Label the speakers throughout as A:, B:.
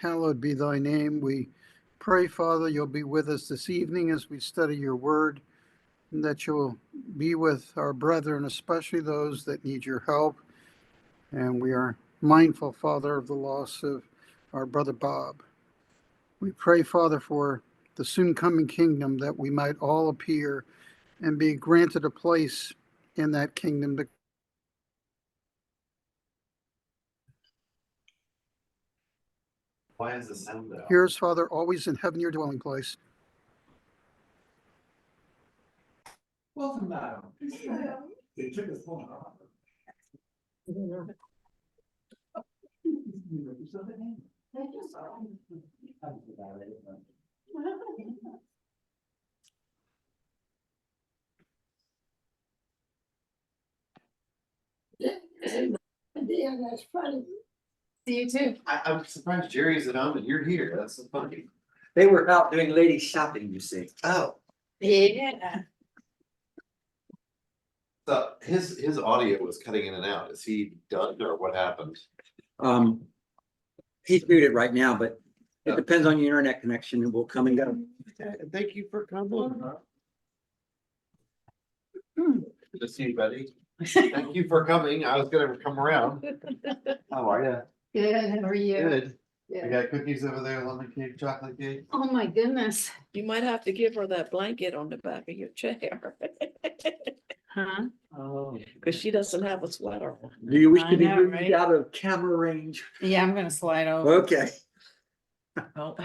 A: hallowed be thy name. We pray, Father, you'll be with us this evening as we study your word, and that you'll be with our brethren, especially those that need your help. And we are mindful, Father, of the loss of our brother Bob. We pray, Father, for the soon coming kingdom, that we might all appear and be granted a place in that kingdom.
B: Why is the sound out?
A: Yours, Father, always in heaven, your dwelling place.
C: Welcome, madam. They took his phone off.
D: Yeah, that's funny.
E: See you too.
B: I'm surprised Jerry's at home and you're here. That's so funny.
C: They were out doing ladies shopping, you see.
B: Oh,
E: Yeah.
B: so his audio was cutting in and out. Is he done or what happened?
C: He's muted right now, but it depends on your internet connection and we'll come and go.
B: Thank you for coming. Good to see you, buddy. Thank you for coming. I was gonna come around. How are you?
E: Good, how are you?
B: Good. I
E: Good.
B: got cookies over there, lemon cake, chocolate cake.
E: Oh, my goodness.
D: You might have to give her that blanket on the back of your chair.
E: Huh?
C: Oh.
D: Cause she doesn't have a sweater on.
C: Do you wish
E: I
C: to be
E: know,
C: moved
E: right?
C: out of camera range?
E: Yeah, I'm gonna slide over.
C: Okay,
E: Oh,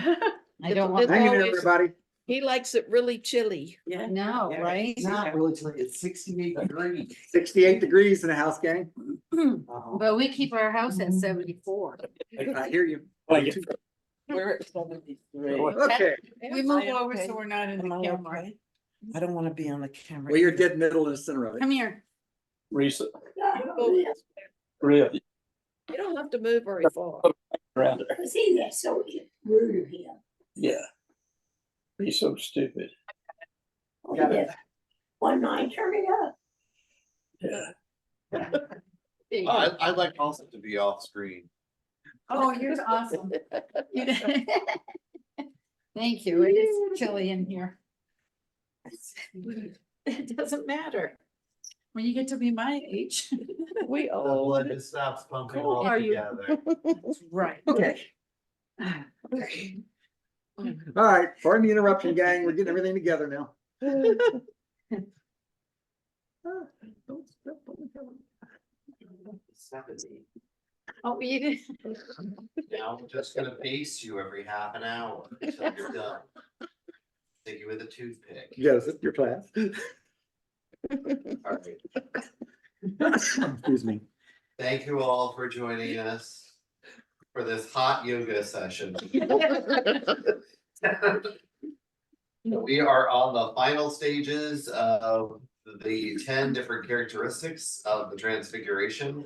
E: I don't want.
D: It's
C: hang in there,
D: always-
C: everybody.
D: He likes it really chilly.
E: I know, right?
B: It's not really chilly. It's 68 degrees.
C: 68 degrees in the house, gang.
E: But we keep our house at 74.
C: I hear you.
D: We're at 73.
C: Okay,
E: We move over so we're not in the
D: Am I
E: camera.
D: okay? I don't wanna be on the camera.
C: well, you're dead middle in the center of it.
E: Come here.
F: Risa,
D: You
F: really,
D: don't have to move very far.
F: around her.
D: See, that's so rude of him.
F: Yeah. He's so stupid.
C: Got it.
D: One night, turn it up.
F: Yeah.
B: I'd like also to be off screen.
E: Oh, you're awesome. You did- Thank you. It is chilly in here. It doesn't matter. When you get to be my age.
D: We
B: The
D: all.
B: blood just stops pumping
D: Cool.
B: all
D: Are you?
B: together.
E: Right.
C: Okay, all right, pardon the interruption, gang. We're getting everything together now. Don't step on the camera.
B: 70.
E: Oh, you did.
B: Now I'm just gonna pace you every half an hour until you're done. Take you with a toothpick.
C: Yes, it's your class.
B: All right.
C: Excuse me.
B: Thank you all for joining us for this hot yoga session. We are on the final stages of the 10 different characteristics of the transfiguration.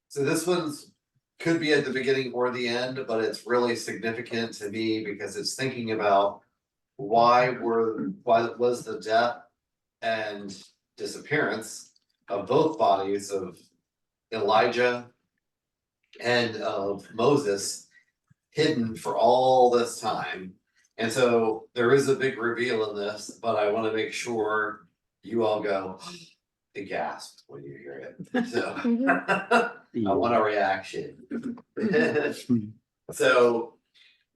B: So this one's could be at the beginning or the end, but it's really significant to me because it's thinking about why was the death and disappearance of both bodies of Elijah and of Moses hidden for all this time. And so there is a big reveal in this, but I want to make sure you all go and gasp when you hear it. So I want a reaction. So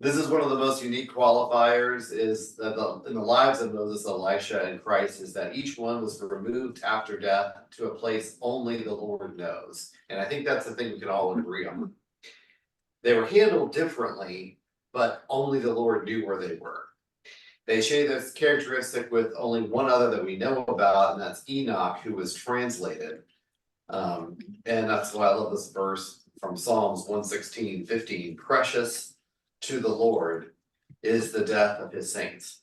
B: this is one of the most unique qualifiers is that in the lives of Moses, Elisha, and Christ is that each one was removed after death to a place only the Lord knows. And I think that's the thing we can all agree on. They were handled differently, but only the Lord knew where they were. They share this characteristic with only one other that we know about, and that's Enoch, who was translated. And that's why I love this verse from Psalms 116:15. Precious to the Lord is the death of his saints.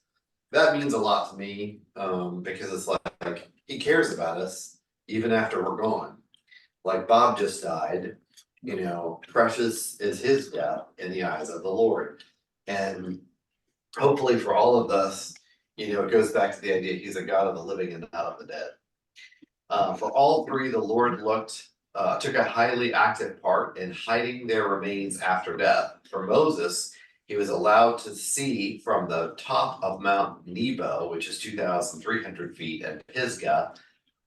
B: That means a lot to me, because it's like he cares about us even after we're gone. Like Bob just died, precious is his death in the eyes of the Lord. And hopefully for all of us, it goes back to the idea he's a God of the living and not of the dead. For all three, the Lord looked took a highly active part in hiding their remains after death. For Moses, he was allowed to see from the top of Mount Nebo, which is 2,300 feet, and Pisgah,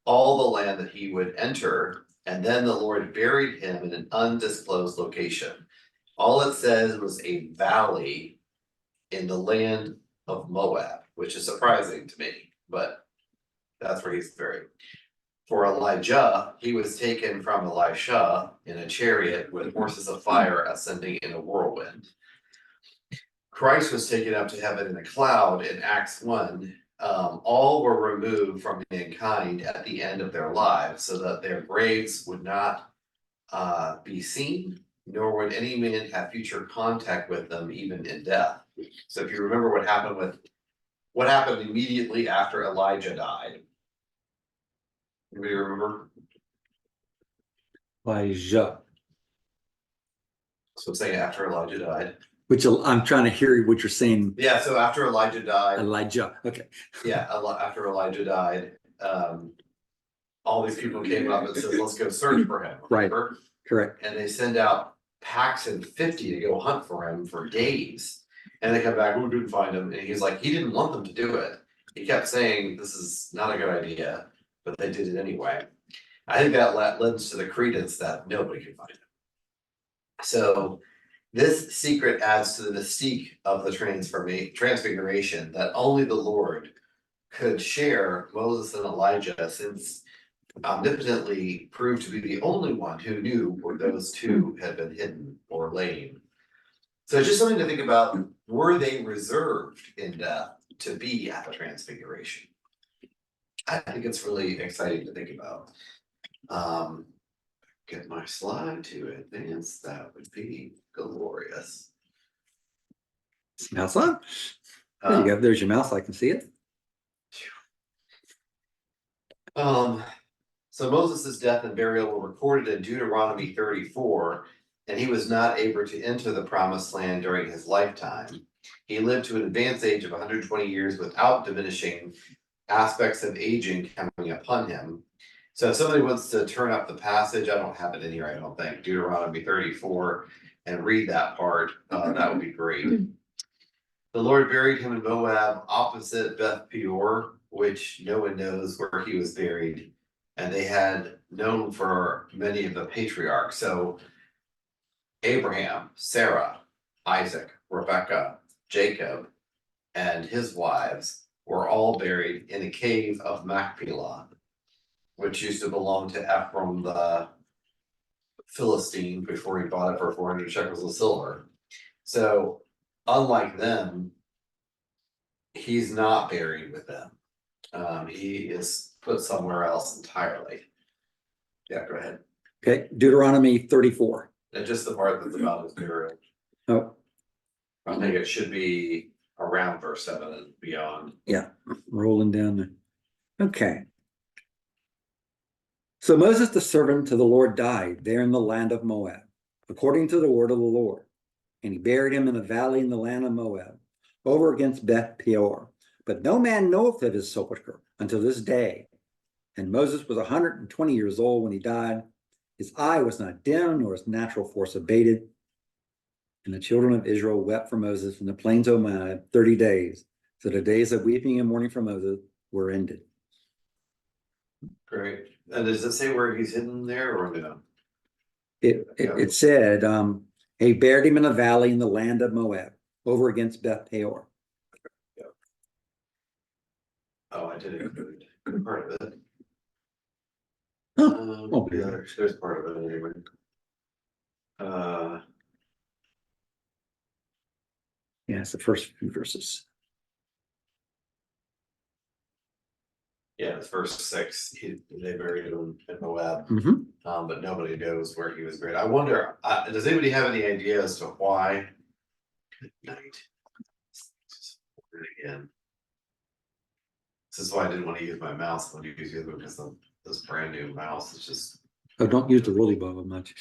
B: all the land that he would enter, and then the Lord buried him in an undisclosed location. All it says was a valley in the land of Moab, which is surprising to me, but that's where he's buried. For Elijah, he was taken from Elisha in a chariot with horses of fire ascending in a whirlwind. Christ was taken up to heaven in a cloud in Acts 1. All were removed from mankind at the end of their lives, so that their graves would not be seen, nor would any man have future contact with them, even in death. So if you remember what happened immediately after Elijah died. Anybody remember?
G: Elijah,
B: So I'm saying after Elijah died.
G: which I'm trying to hear what you're saying.
B: Yeah, so after Elijah died,
G: Elijah, okay.
B: yeah, after Elijah died, all these people came up and said, let's go search for him.
G: Right.
B: Remember?
G: Correct.
B: And they send out packs of 50 to go hunt for him for days. And they come back, we didn't find him. And he's like, he didn't want them to do it. He kept saying, this is not a good idea, but they did it anyway. I think that lends to the credence that nobody can find him. So this secret adds to the mystique of the transfiguration, that only the Lord could share Moses and Elijah, since omnipotently proved to be the only one who knew where those two had been hidden or lain. So just something to think about. Were they reserved in death to be at the transfiguration? I think it's really exciting to think about. Get my slide to advance, that would be glorious.
G: Mouse on. There you go. There's your mouse. I can see it.
B: So Moses' death and burial were recorded in Deuteronomy 34, and he was not able to enter the promised land during his lifetime. He lived to an advanced age of 120 years without diminishing aspects of aging coming upon him. So if somebody wants to turn up the passage, I don't have it in here, I don't think, Deuteronomy 34, and read that part, that would be great. The Lord buried him in Moab opposite Beth Peor, which no one knows where he was buried. And they had known for many of the patriarchs. So Abraham, Sarah, Isaac, Rebekah, Jacob, and his wives were all buried in a cave of Machpelah, which used to belong to Ephraim the Philistine before he bought it for 400 shekels of silver. So unlike them, he's not buried with them. He is put somewhere else entirely. Yeah, go ahead.
G: Okay. Deuteronomy 34.
B: And just the part that's about his burial.
G: Oh,
B: I think it should be around verse 7 and beyond.
G: yeah. Rolling down there. Okay. So Moses, the servant of the Lord, died there in the land of Moab, according to the word of the Lord. And he buried him in a valley in the land of Moab, over against Beth Peor. But no man knoweth of his sepulchre until this day. And Moses was 120 years old when he died. His eye was not dim, nor his natural force abated. And the children of Israel wept for Moses in the plains of Moab 30 days. So the days of weeping and mourning for Moses were ended.
B: Great. And does it say where he's hidden there or no?
G: It said, he buried him in a valley in the land of Moab, over against Beth Peor.
B: Oh, I did include part of it.
G: Oh,
B: Yeah, there's part of it anyway.
G: Yeah, it's the first few verses.
B: Yeah, it's verse 6. They buried him in Moab, but nobody knows where he was buried. I wonder, does anybody have any idea as to why? Good night. Again. This is why I didn't want to use my mouse when you use it, because this brand new mouse is just.
G: Oh, don't use the rolly ball much.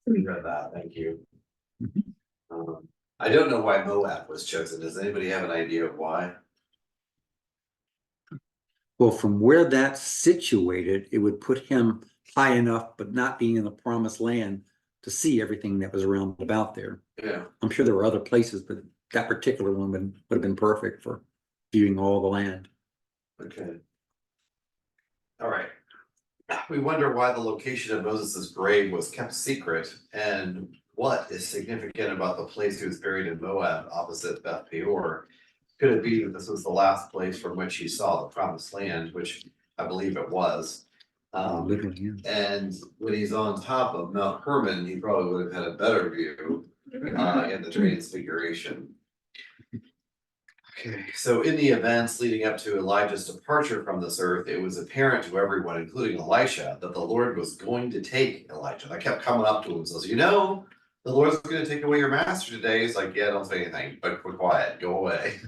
B: Read that, thank you.
G: Mhm.
B: I don't know why Moab was chosen. Does anybody have an idea of why?
G: Well, from where that's situated, it would put him high enough, but not being in the promised land to see everything that was around about there.
B: Yeah,
G: I'm sure there were other places, but that particular one would have been perfect for viewing all the land.
B: okay. All right. We wonder why the location of Moses' grave was kept secret and what is significant about the place he was buried in Moab opposite Beth Peor. Could it be that this was the last place from which he saw the promised land, which I believe it was?
G: Literally, yeah.
B: And when he's on top of Mount Hermon, he probably would have had a better view in the Transfiguration. Okay, so in the events leading up to Elijah's departure from this earth, it was apparent to everyone, including Elisha, that the Lord was going to take Elijah. That kept coming up to him, says, you know, the Lord's going to take away your master today. He's like, yeah, don't say anything, but be quiet, go away.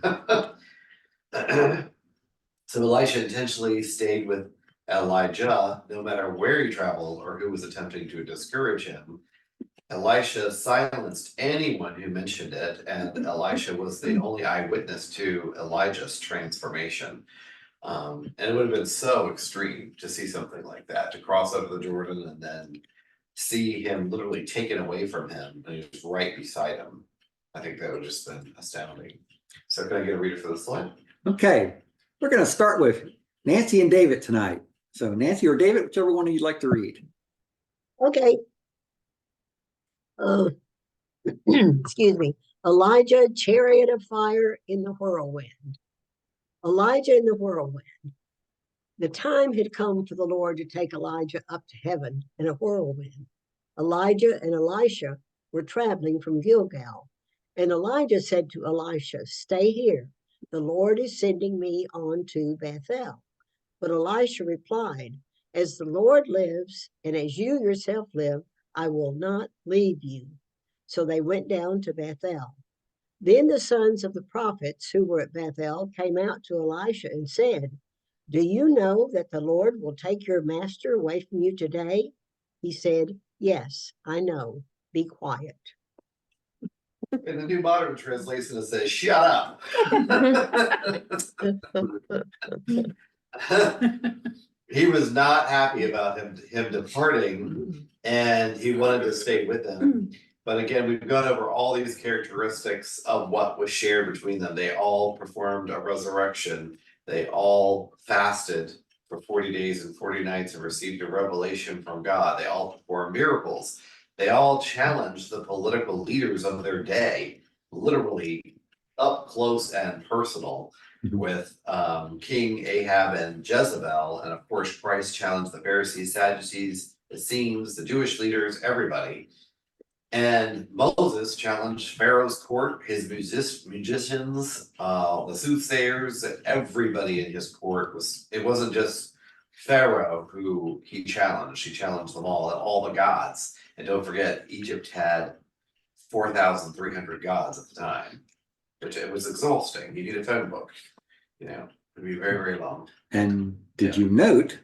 B: So Elisha intentionally stayed with Elijah, no matter where he traveled or who was attempting to discourage him. Elisha silenced anyone who mentioned it, and Elisha was the only eyewitness to Elijah's transformation. And it would have been so extreme to see something like that, to cross over the Jordan and then see him literally taken away from him, and he was right beside him. I think that would have just been astounding. So can I get a reader for this slide?
G: Okay, we're going to start with Nancy and David tonight. So Nancy or David, whichever one you'd like to read.
H: Okay. Excuse me. Elijah, chariot of fire in the whirlwind. Elijah in the whirlwind. The time had come for the Lord to take Elijah up to heaven in a whirlwind. Elijah and Elisha were traveling from Gilgal, and Elijah said to Elisha, "Stay here. The Lord is sending me on to Bethel." But Elisha replied, "As the Lord lives, and as you yourself live, I will not leave you." So they went down to Bethel. Then the sons of the prophets who were at Bethel came out to Elisha and said, "Do you know that the Lord will take your master away from you today?" He said, "Yes, I know. Be quiet."
B: In the New Modern Translation, it says, shut up. He was not happy about him departing, and he wanted to stay with them. But again, we've gone over all these characteristics of what was shared between them. They all performed a resurrection. They all fasted for 40 days and 40 nights and received a revelation from God. They all performed miracles. They all challenged the political leaders of their day, literally up close and personal, with King Ahab and Jezebel. And of course, Christ challenged the Pharisees, Sadducees, the Essenes, the Jewish leaders, everybody. And Moses challenged Pharaoh's court, his musicians, the soothsayers, everybody in his court. It wasn't just Pharaoh who he challenged them all, and all the gods. And don't forget, Egypt had 4,300 gods at the time, which it was exhausting. You need a phone book, it'd be very, very long.
G: And did you note,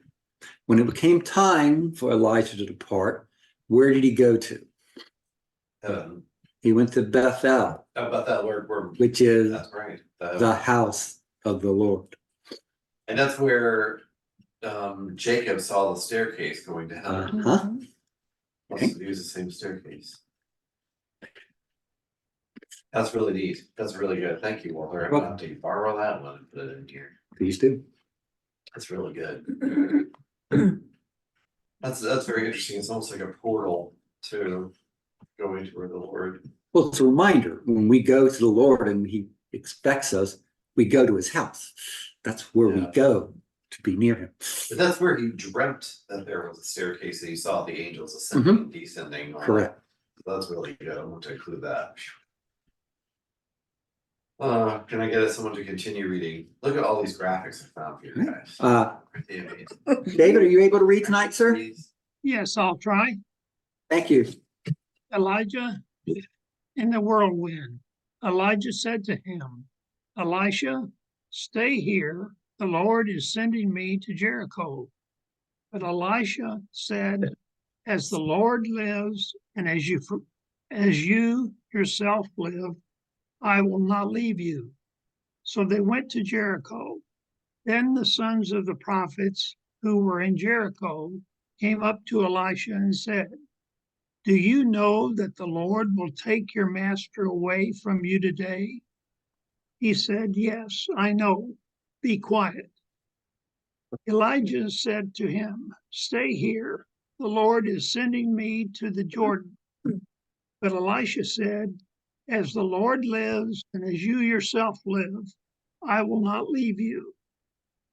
G: when it became time for Elijah to depart, where did he go to? He went to Bethel.
B: Bethel,
G: which is
B: that's right.
G: the house of the Lord.
B: And that's where Jacob saw the staircase going to heaven. Must have used the same staircase. That's really neat. That's really good. Thank you, Walter. I'm gonna have to borrow that one and put it in here.
G: Please do.
B: That's really good. That's very interesting. It's almost like a portal to going to where the Lord.
G: Well, it's a reminder when we go to the Lord and he expects us, we go to his house. That's where we go to be near him.
B: But that's where he dreamt that there was a staircase and he saw the angels ascending, descending.
G: Correct.
B: So that's really good. I want to include that. Can I get someone to continue reading? Look at all these graphics I found for you guys. Aren't they amazing?
G: David, are you able to read tonight, sir?
B: Please.
C: Yes, I'll try.
G: Thank you.
C: Elijah in the whirlwind. Elijah said to him, "Elisha, stay here. The Lord is sending me to Jericho." But Elisha said, "As the Lord lives, and as you yourself live, I will not leave you. So they went to Jericho. Then the sons of the prophets who were in Jericho came up to Elisha and said, do you know that the Lord will take your master away from you today? He said, yes, I know. Be quiet. Elijah said to him, stay here. The Lord is sending me to the Jordan. But Elisha said, as the Lord lives and as you yourself live, I will not leave you.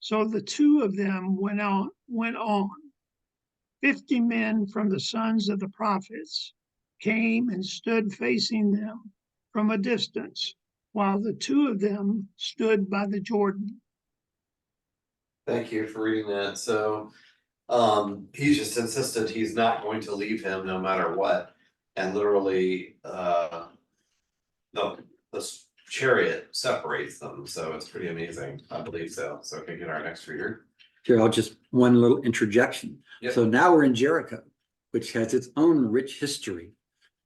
C: So the two of them went on. 50 men from the sons of the prophets came and stood facing them from a distance, while the two of them stood by the Jordan.
B: Thank you for reading that. So, he's just insistent he's not going to leave him no matter what. And literally, the chariot separates them. So it's pretty amazing. I believe so. So can we get our next reader?
G: Here, I'll just one little interjection.
B: Yep.
G: So now we're in Jericho, which has its own rich history.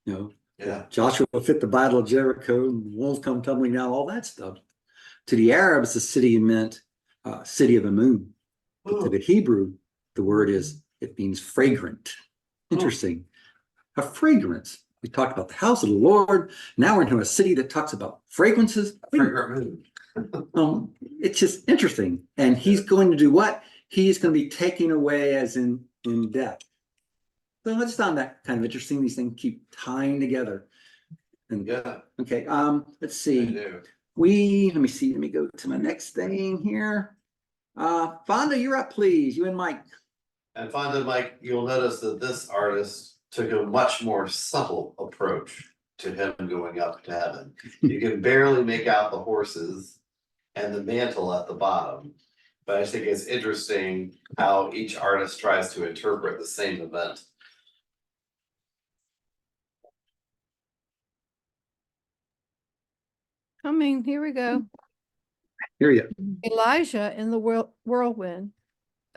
G: You know,
B: Yeah.
G: Joshua fit the Battle of Jericho, and the walls come tumbling down, all that stuff. To the Arabs, the city meant city of Amun. But to the Hebrew, the word it means fragrant. Interesting. A fragrance. We talked about the house of the Lord. Now we're into a city that talks about fragrances.
B: Fragrant moon.
G: It's just interesting. And he's going to do what? He's going to be taken away as in death. So I just found that kind of interesting. These things keep tying together. And
B: Yeah,
G: okay, let's
B: I
G: see.
B: do.
G: Let me go to my next thing here. Fonda, you're up, please. You and Mike.
B: And finally, Mike, you'll notice that this artist took a much more subtle approach to him going up to heaven. You can barely make out the horses and the mantle at the bottom. But I think it's interesting how each artist tries to interpret the same event.
D: Here we go.
G: Here you.
D: Elijah in the whirlwind.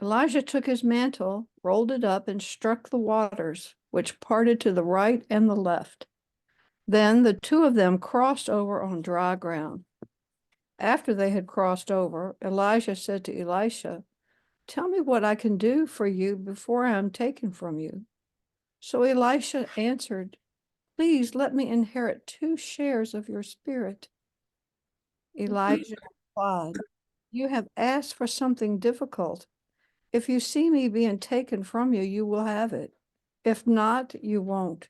D: Elijah took his mantle, rolled it up, and struck the waters, which parted to the right and the left. Then the two of them crossed over on dry ground. After they had crossed over, Elijah said to Elisha, tell me what I can do for you before I am taken from you. So Elisha answered, please let me inherit 2 shares of your spirit. Elijah replied, you have asked for something difficult. If you see me being taken from you, you will have it. If not, you won't.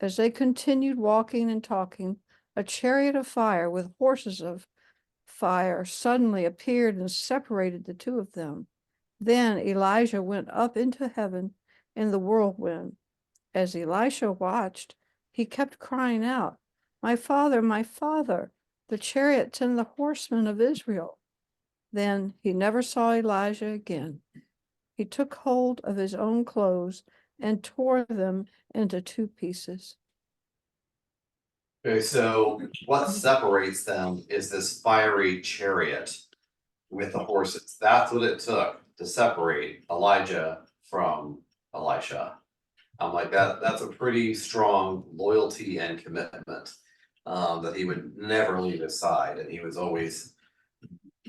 D: As they continued walking and talking, a chariot of fire with horses of fire suddenly appeared and separated the two of them. Then Elijah went up into heaven in the whirlwind. As Elisha watched, he kept crying out, my father, the chariots and the horsemen of Israel. Then he never saw Elijah again. He took hold of his own clothes and tore them into 2 pieces.
B: Okay, so what separates them is this fiery chariot with the horses. That's what it took to separate Elijah from Elisha. I'm like, that's a pretty strong loyalty and commitment, that he would never leave his side, and he was always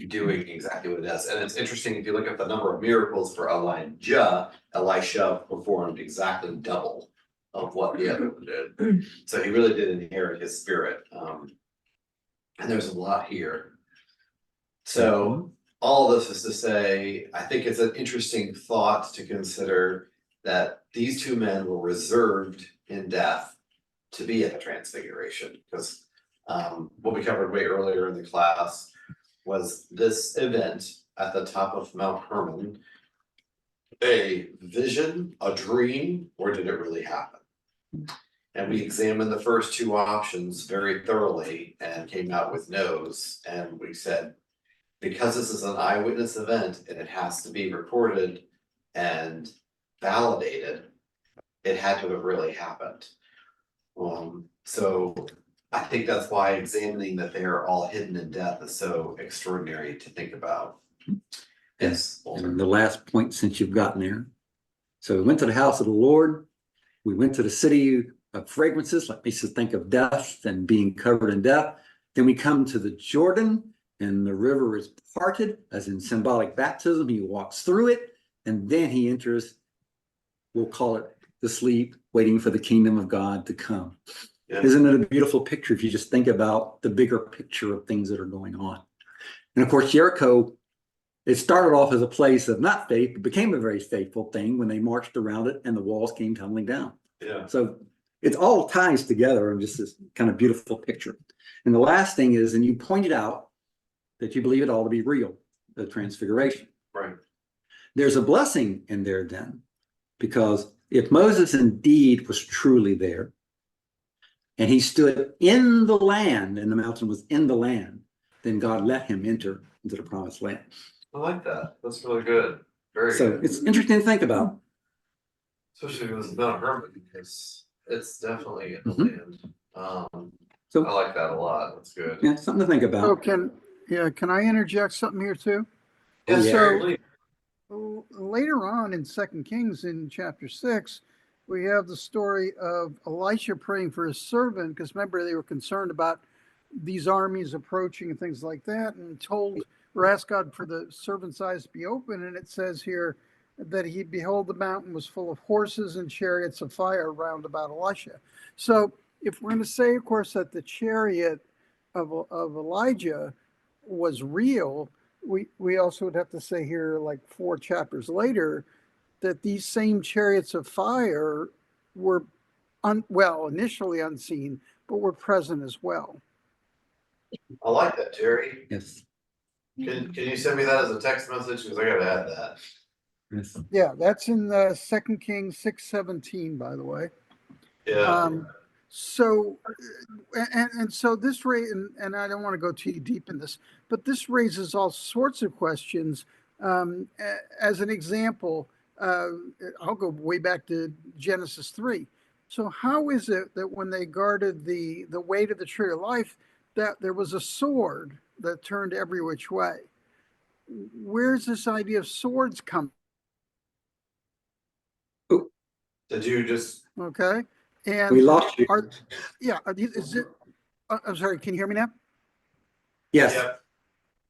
B: doing exactly what it does. And it's interesting, if you look at the number of miracles for Elijah, Elisha performed exactly double of what the other one did. So he really did inherit his spirit. And there's a lot here. So all this is to say, I think it's an interesting thought to consider that these 2 men were reserved in death to be at the transfiguration, because what we covered way earlier in the class was this event at the top of Mount Hermon a vision, a dream, or did it really happen? And we examined the first 2 options very thoroughly and came out with no's. And we said, because this is an eyewitness event and it has to be recorded and validated, it had to have really happened. So I think that's why examining that they are all hidden in death is so extraordinary to think about. Yes.
G: And the last point, since you've gotten there. So we went to the house of the Lord. We went to the city fragrances, like makes us think of death and being covered in death. Then we come to the Jordan, and the river is parted, as in symbolic baptism. He walks through it, and then he enters, we'll call it the sleep, waiting for the kingdom of God to come.
B: Yeah.
G: Isn't it a beautiful picture if you just think about the bigger picture of things that are going on? And of course, Jericho, it started off as a place of not faith, but became a very faithful thing when they marched around it and the walls came tumbling down.
B: Yeah.
G: So it all ties together in just this kind of beautiful picture. And the last thing is, and you pointed out that you believe it all to be real, the transfiguration.
B: Right.
G: There's a blessing in there then, because if Moses indeed was truly there, and he stood in the land, and the mountain was in the land, then God let him enter into the promised land.
B: I like that. That's really good. Very
G: So
B: good.
G: it's interesting to think about.
B: Especially with Mount Hermon, because it's definitely in the
G: Mhm.
B: land. I
G: So
B: like that a lot. That's good.
G: yeah, something to think
A: So
G: about.
A: can I interject something here too?
B: Yes,
G: Yeah.
B: Jerry,
A: So-
B: please.
A: Later on in 2 Kings in chapter 6, we have the story of Elisha praying for his servant, because remember, they were concerned about these armies approaching and things like that, and told or asked God for the servant's eyes to be open. And it says here that he behold the mountain was full of horses and chariots of fire round about Elisha. So if we're going to say, of course, that the chariot of Elijah was real, we also would have to say here, like 4 chapters later, that these same chariots of fire were initially unseen, but were present as well.
B: I like that, Jerry.
G: Yes.
B: Can you send me that as a text message? Because I gotta add that.
G: Yes.
A: Yeah, that's in 2 Kings 6:17, by the way.
B: Yeah.
A: So, and so this and I don't want to go too deep in this, but this raises all sorts of questions. As an example, I'll go way back to Genesis 3. So how is it that when they guarded the way to the tree of life, that there was a sword that turned every which way? Where's this idea of swords come?
B: Did you just?
A: Okay, and
G: We lost you.
A: are these, is it? I'm sorry. Can you hear me now?
G: Yes.
B: Yep.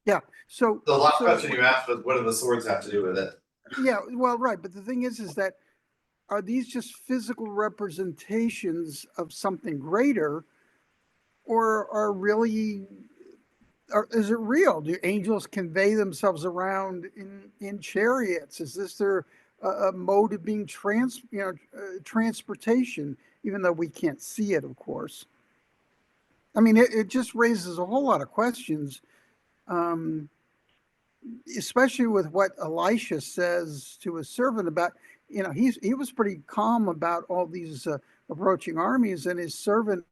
A: Yeah. So
B: The last
A: so-
B: question you asked was, what do the swords have to do with it?
A: Yeah. Well, right. But the thing is that are these just physical representations of something greater, or is it real? Do angels convey themselves around in chariots? Is this their a mode of being transportation? Even though we can't see it, of course. I mean, it just raises a whole lot of questions, especially with what Elisha says to his servant about, he was pretty calm about all these approaching armies, and his servant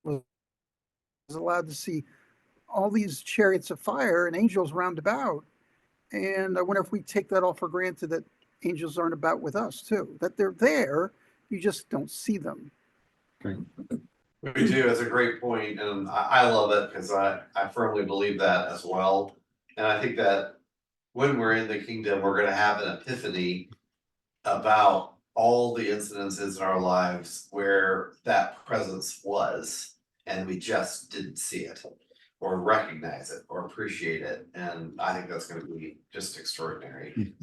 A: was allowed to see all these chariots of fire and angels round about. And I wonder if we take that all for granted, that angels aren't about with us too, that they're there, you just don't see them.
G: Right.
B: We do. It's a great point, and I love it because I firmly believe that as well. And I think that when we're in the kingdom, we're going to have an epiphany about all the incidences in our lives where that presence was, and we just didn't see it, or recognize it, or appreciate it. And I think that's going to be just extraordinary.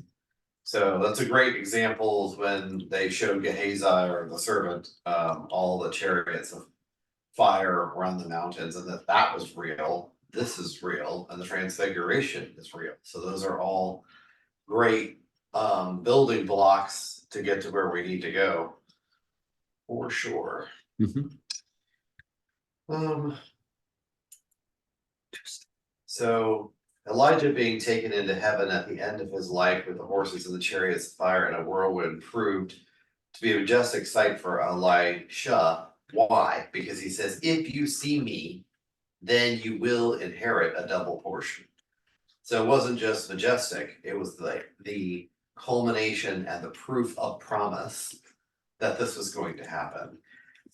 B: So that's a great example when they showed Gehazi or the servant, all the chariots of fire around the mountains, and that was real. This is real, and the transfiguration is real. So those are all great building blocks to get to where we need to go, for sure.
G: Mhm.
B: So Elijah being taken into heaven at the end of his life with the horses and the chariots of fire and a whirlwind proved to be a majestic sight for Elisha. Why? Because he says, if you see me, then you will inherit a double portion. So it wasn't just majestic, it was the culmination and the proof of promise that this was going to happen.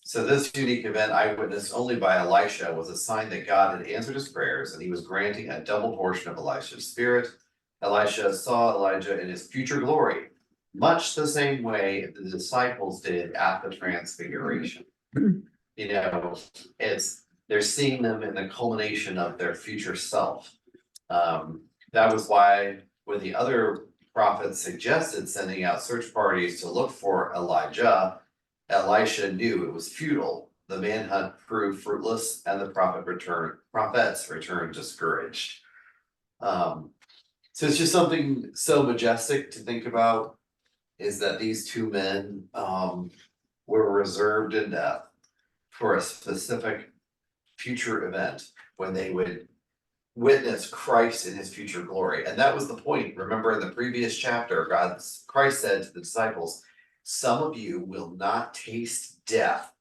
B: So this unique event, eyewitnessed only by Elisha, was a sign that God had answered his prayers and he was granting a double portion of Elisha's spirit. Elisha saw Elijah in his future glory, much the same way the disciples did at the transfiguration. You know, they're seeing them in the culmination of their future self. That was why when the other prophets suggested sending out search parties to look for Elijah, Elisha knew it was futile. The manhunt proved fruitless, and the prophets returned discouraged. So it's just something so majestic to think about, is that these two men were reserved in death for a specific future event when they would witness Christ in his future glory. And that was the point. Remember in the previous chapter, Christ said to the disciples, some of you will not taste death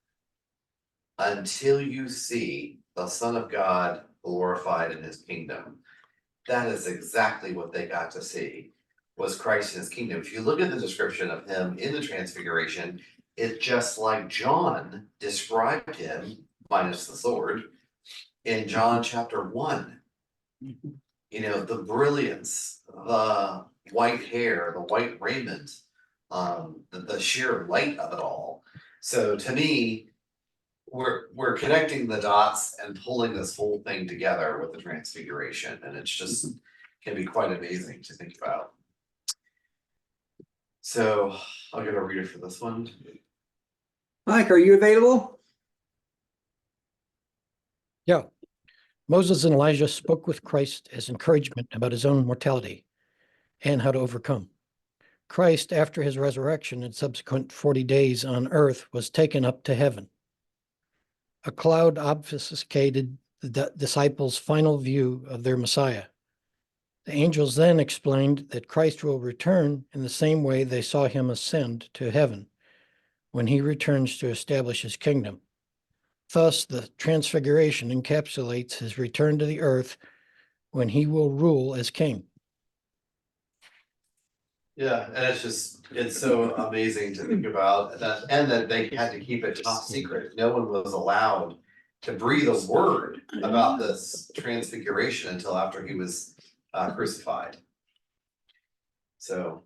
B: until you see the Son of God glorified in his kingdom. That is exactly what they got to see, was Christ in his kingdom. If you look at the description of him in the transfiguration, it's just like John described him, minus the sword, in John chapter 1. You know, the brilliance, the white hair, the white raiment, the sheer light of it all. So to me, we're connecting the dots and pulling this whole thing together with the transfiguration, and it's just can be quite amazing to think about. So I'll get a reader for this one.
G: Mike, are you available?
I: Yeah. Moses and Elijah spoke with Christ as encouragement about his own mortality and how to overcome. Christ, after his resurrection and subsequent 40 days on earth, was taken up to heaven. A cloud obfuscated the disciples' final view of their Messiah. The angels then explained that Christ will return in the same way they saw him ascend to heaven when he returns to establish his kingdom. Thus, the transfiguration encapsulates his return to the earth when he will rule as king.
B: Yeah, and it's so amazing to think about that, and that they had to keep it top secret. No one was allowed to breathe a word about this transfiguration until after he was crucified. So,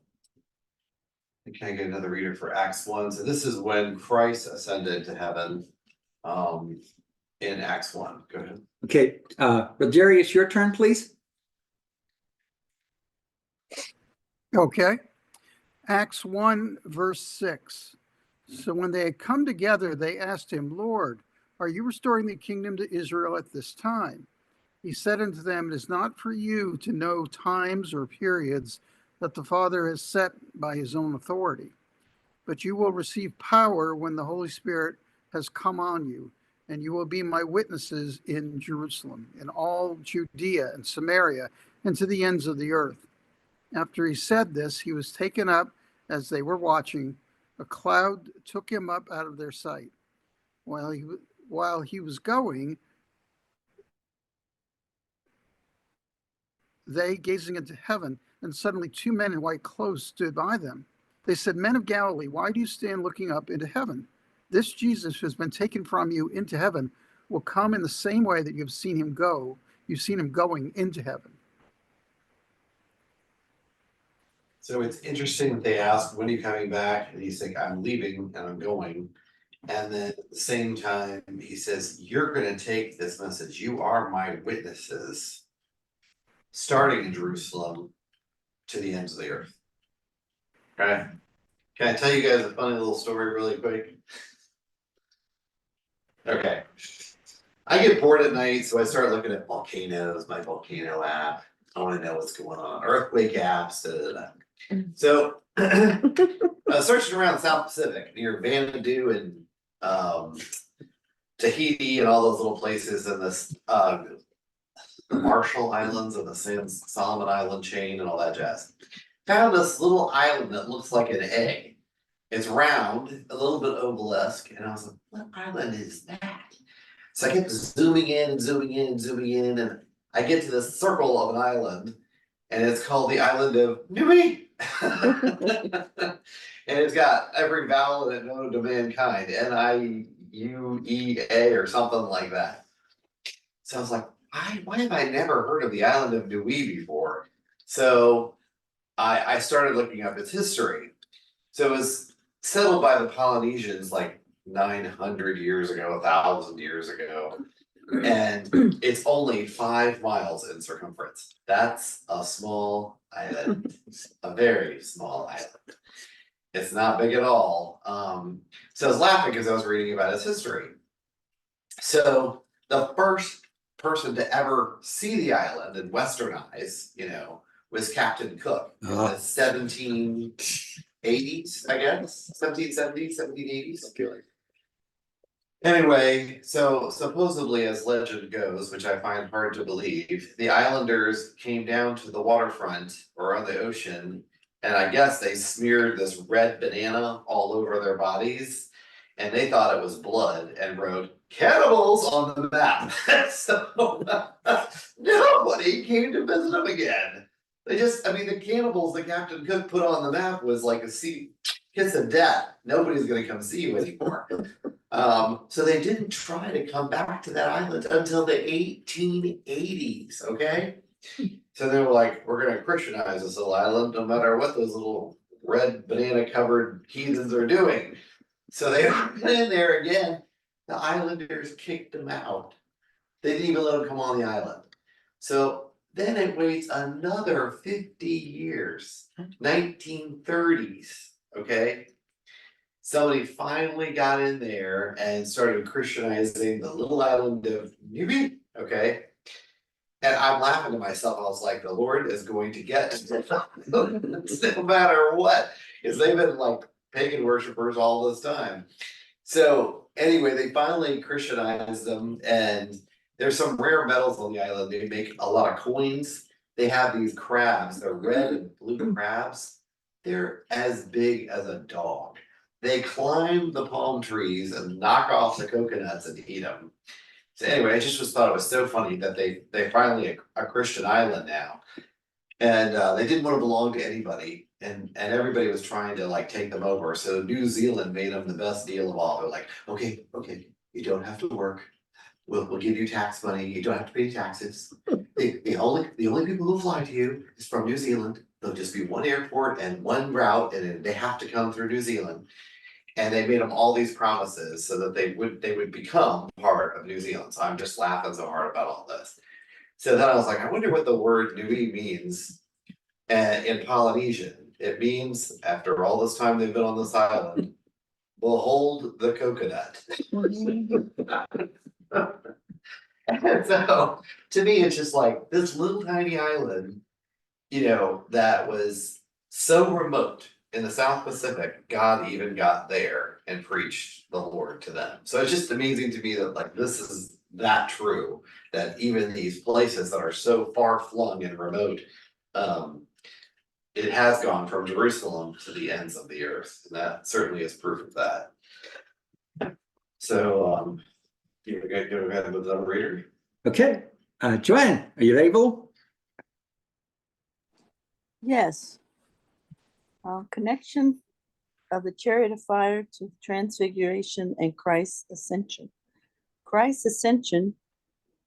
B: can I get another reader for Acts 1? So this is when Christ ascended to heaven, in Acts 1. Go ahead.
G: Okay, Jerry, your turn, please.
A: Okay. Acts 1, verse 6. So when they had come together, they asked him, Lord, are you restoring the kingdom to Israel at this time? He said unto them, it is not for you to know times or periods that the Father has set by his own authority, but you will receive power when the Holy Spirit has come on you, and you will be my witnesses in Jerusalem, in all Judea and Samaria, and to the ends of the earth. After he said this, he was taken up as they were watching. A cloud took him up out of their sight. While he was going, they gazing into heaven, and suddenly two men in white clothes stood by them. They said, Men of Galilee, why do you stand looking up into heaven? This Jesus who has been taken from you into heaven will come in the same way that you've seen him go. You've seen him going into heaven.
B: So it's interesting that they asked, when are you coming back? And he's like, I'm leaving and I'm going. And then at the same time, he says, you're going to take this message. You are my witnesses, starting in Jerusalem to the ends of the earth. Okay. Can I tell you guys a funny little story really quick? Okay. I get bored at night, so I start looking at volcanoes, my volcano app. I want to know what's going on. Earthquake apps. Da, da, da. So I was searching around the South Pacific near Vanuatu and Tahiti and all those little places in this the Marshall Islands and the Solomon Island chain and all that jazz. Found this little island that looks like an egg. It's round, a little bit obelisque, and I was like, what island is that? So I kept zooming in and zooming in and zooming in, and I get to this circle of an island, and it's called the island of Nui. And it's got every vowel in it known to mankind, Niuea or something like that. So I was like, why have I never heard of the island of Nui before? So I started looking up its history. So it was settled by the Polynesians like 900 years ago, 1,000 years ago. And it's only 5 miles in circumference. That's a small island, a very small island. It's not big at all. So I was laughing because I was reading about its history. So the first person to ever see the island and westernize, was Captain Cook in the 1780s, I guess, 1770s, 1780s. Anyway, so supposedly, as legend goes, which I find hard to believe, the islanders came down to the waterfront or on the ocean, and I guess they smeared this red banana all over their bodies, and they thought it was blood and wrote cannibals on the map. So nobody came to visit them again. The cannibals that Captain Cook put on the map was like a kiss of death. Nobody's gonna come see you anymore. So they didn't try to come back to that island until the 1880s, okay? So they were like, we're gonna Christianize this little island, no matter what those little red banana covered heathens are doing. So they went in there again, the islanders kicked them out. They didn't even let them come on the island. So then it waits another 50 years, 1930s, okay? Somebody finally got in there and started Christianizing the little island of Newbie, okay? And I'm laughing to myself, I was like, the Lord is going to get no matter what, because they've been like pagan worshipers all this time. So anyway, they finally Christianized them, and there's some rare metals on the island. They make a lot of coins. They have these crabs, they're red and blue crabs. They're as big as a dog. They climb the palm trees and knock off the coconuts and eat them. So anyway, I just thought it was so funny that they finally a Christian island now. And they didn't want to belong to anybody, and everybody was trying to like take them over. So New Zealand made them the best deal of all. They're like, okay, you don't have to work. We'll give you tax money. You don't have to pay taxes. The only people who fly to you is from New Zealand. There'll just be one airport and one route, and they have to come through New Zealand. And they made them all these promises so that they would become part of New Zealand. So I'm just laughing so hard about all this. So then I was like, I wonder what the word Nui means in Polynesian. It means, after all this time they've been on this island, behold the coconut. And so to me, it's just like this little tiny island, that was so remote in the South Pacific, God even got there and preached the Lord to them. So it's just amazing to me that like this is that true, that even these places that are so far flung and remote, it has gone from Jerusalem to the ends of the earth. And that certainly is proof of that. So you're gonna go ahead with the reader.
G: Okay, Joanne, are you able?
J: Yes. Connection of the chariot of fire to transfiguration and Christ's ascension. Christ's ascension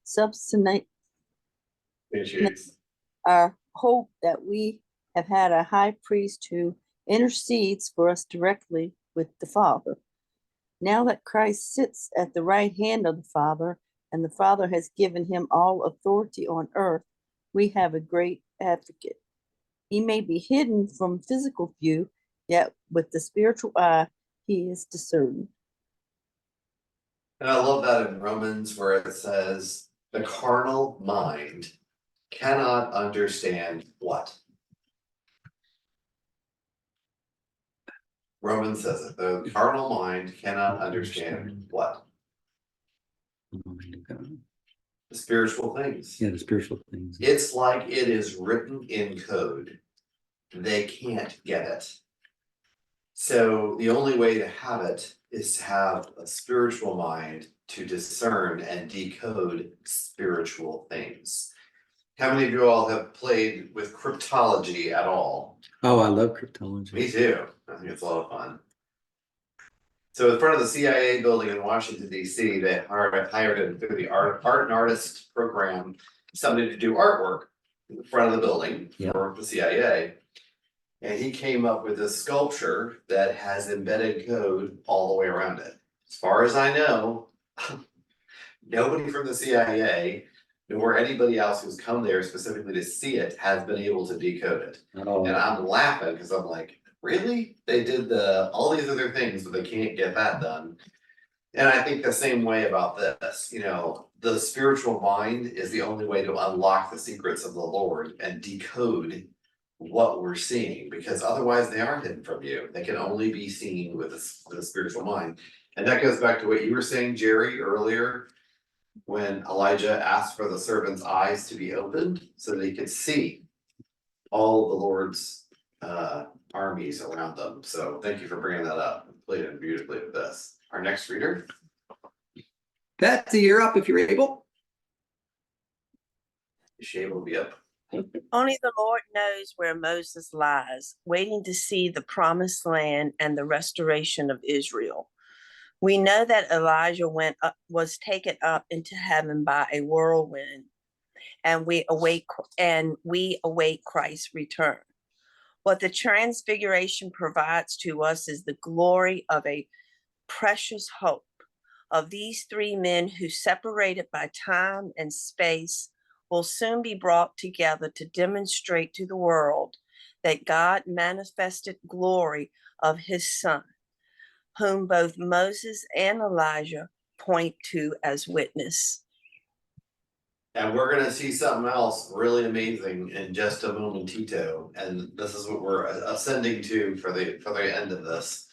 J: substantiates our hope that we have had a high priest who intercedes for us directly with the Father. Now that Christ sits at the right hand of the Father, and the Father has given him all authority on earth, we have a great advocate. He may be hidden from physical view, yet with the spiritual eye, he is discerned.
B: And I love that in Romans where it says, the carnal mind cannot understand what? Romans says it, the carnal mind cannot understand what? The spiritual things.
G: Yeah, the spiritual things.
B: It's like it is written in code. They can't get it. So the only way to have it is to have a spiritual mind to discern and decode spiritual things. How many of you all have played with cryptology at all?
G: Oh, I love cryptology.
B: Me too. I think it's a lot of fun. So in front of the CIA building in Washington, D.C., they hired in through the art and artist program, somebody to do artwork in front of the building for the CIA. And he came up with a sculpture that has embedded code all the way around it. As far as I know, nobody from the CIA nor anybody else who's come there specifically to see it has been able to decode it.
G: Oh,
B: And I'm laughing because I'm like, really? They did all these other things, but they can't get that done. And I think the same way about this, the spiritual mind is the only way to unlock the secrets of the Lord and decode what we're seeing, because otherwise they are hidden from you. They can only be seen with the spiritual mind. And that goes back to what you were saying, Jerry, earlier, when Elijah asked for the servant's eyes to be opened so that he could see all of the Lord's armies around them. So thank you for bringing that up. Played it beautifully with this. Our next reader.
G: Betsy, you're up if you're able.
B: Is she able to be up?
K: Only the Lord knows where Moses lies, waiting to see the promised land and the restoration of Israel. We know that Elijah was taken up into heaven by a whirlwind, and we await Christ's return. What the transfiguration provides to us is the glory of a precious hope of these three men who, separated by time and space, will soon be brought together to demonstrate to the world that God manifested glory of his Son, whom both Moses and Elijah point to as witness.
B: And we're gonna see something else really amazing in just a momentito, and this is what we're ascending to for the end of this.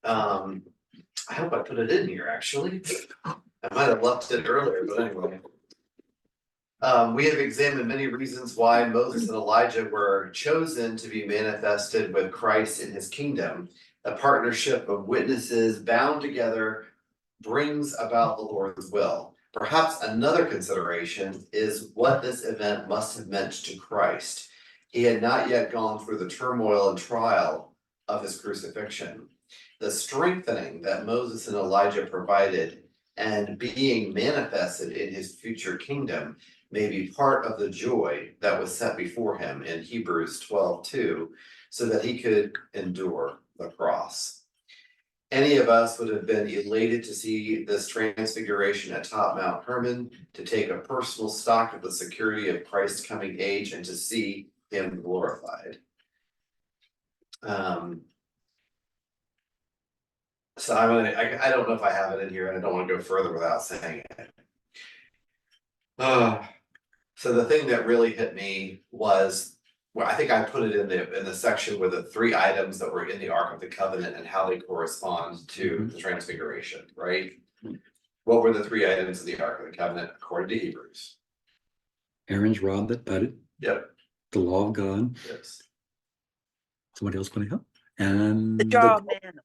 B: I hope I put it in here, actually. I might have left it earlier, but anyway. We have examined many reasons why Moses and Elijah were chosen to be manifested with Christ in his kingdom. A partnership of witnesses bound together brings about the Lord's will. Perhaps another consideration is what this event must have meant to Christ. He had not yet gone through the turmoil and trial of his crucifixion. The strengthening that Moses and Elijah provided and being manifested in his future kingdom may be part of the joy that was set before him in Hebrews 12:2, so that he could endure the cross. Any of us would have been elated to see this transfiguration atop Mount Hermon, to take a personal stock of the security of Christ's coming age and to see him glorified. So I don't know if I have it in here, and I don't want to go further without saying it. So the thing that really hit me was, well, I think I put it in the section with the three items that were in the Ark of the Covenant and how they correspond to the Transfiguration, right? What were the three items of the Ark of the Covenant according to Hebrews?
G: Aaron's rod that budded.
B: Yep.
G: The law of God.
B: Yes.
G: Somebody else going to help? And
K: The jar of manna.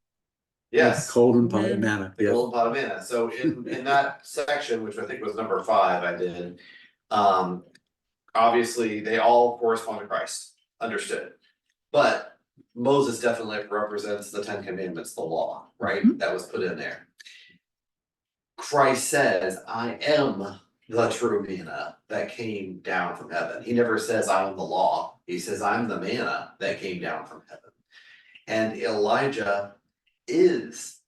B: Yes.
G: Golden pot of manna.
B: The
G: Yes.
B: golden pot of manna. So in that section, which I think was number 5, I did. Obviously they all correspond to Christ. Understood. But Moses definitely represents the 10 Commandments, the law, right? That was put in there. Christ says, I am the true manna that came down from heaven. He never says I am the law. He says I'm the manna that came down from heaven. And Elijah is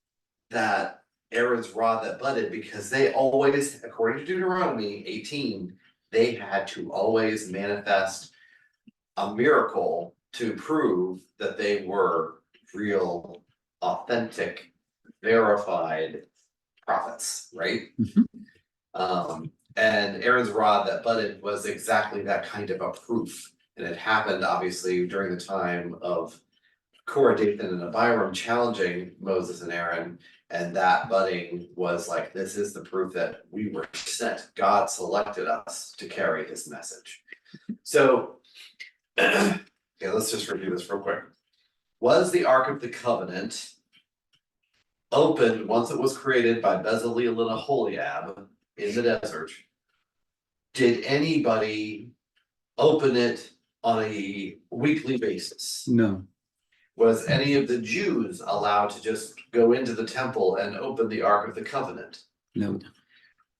B: that Aaron's rod that budded, because they always, according to Deuteronomy 18, they had to always manifest a miracle to prove that they were real, authentic, verified prophets, right? And Aaron's rod that budded was exactly that kind of a proof. And it happened obviously during the time of Korah, Dathan, and Abiram challenging Moses and Aaron, and that budding was like, this is the proof that we were sent. God selected us to carry his message. So, okay, let's just review this real quick. Was the Ark of the Covenant opened once it was created by Bezalel and Aholiab in the desert? Did anybody open it on a weekly basis?
G: No.
B: Was any of the Jews allowed to just go into the temple and open the Ark of the Covenant?
G: No.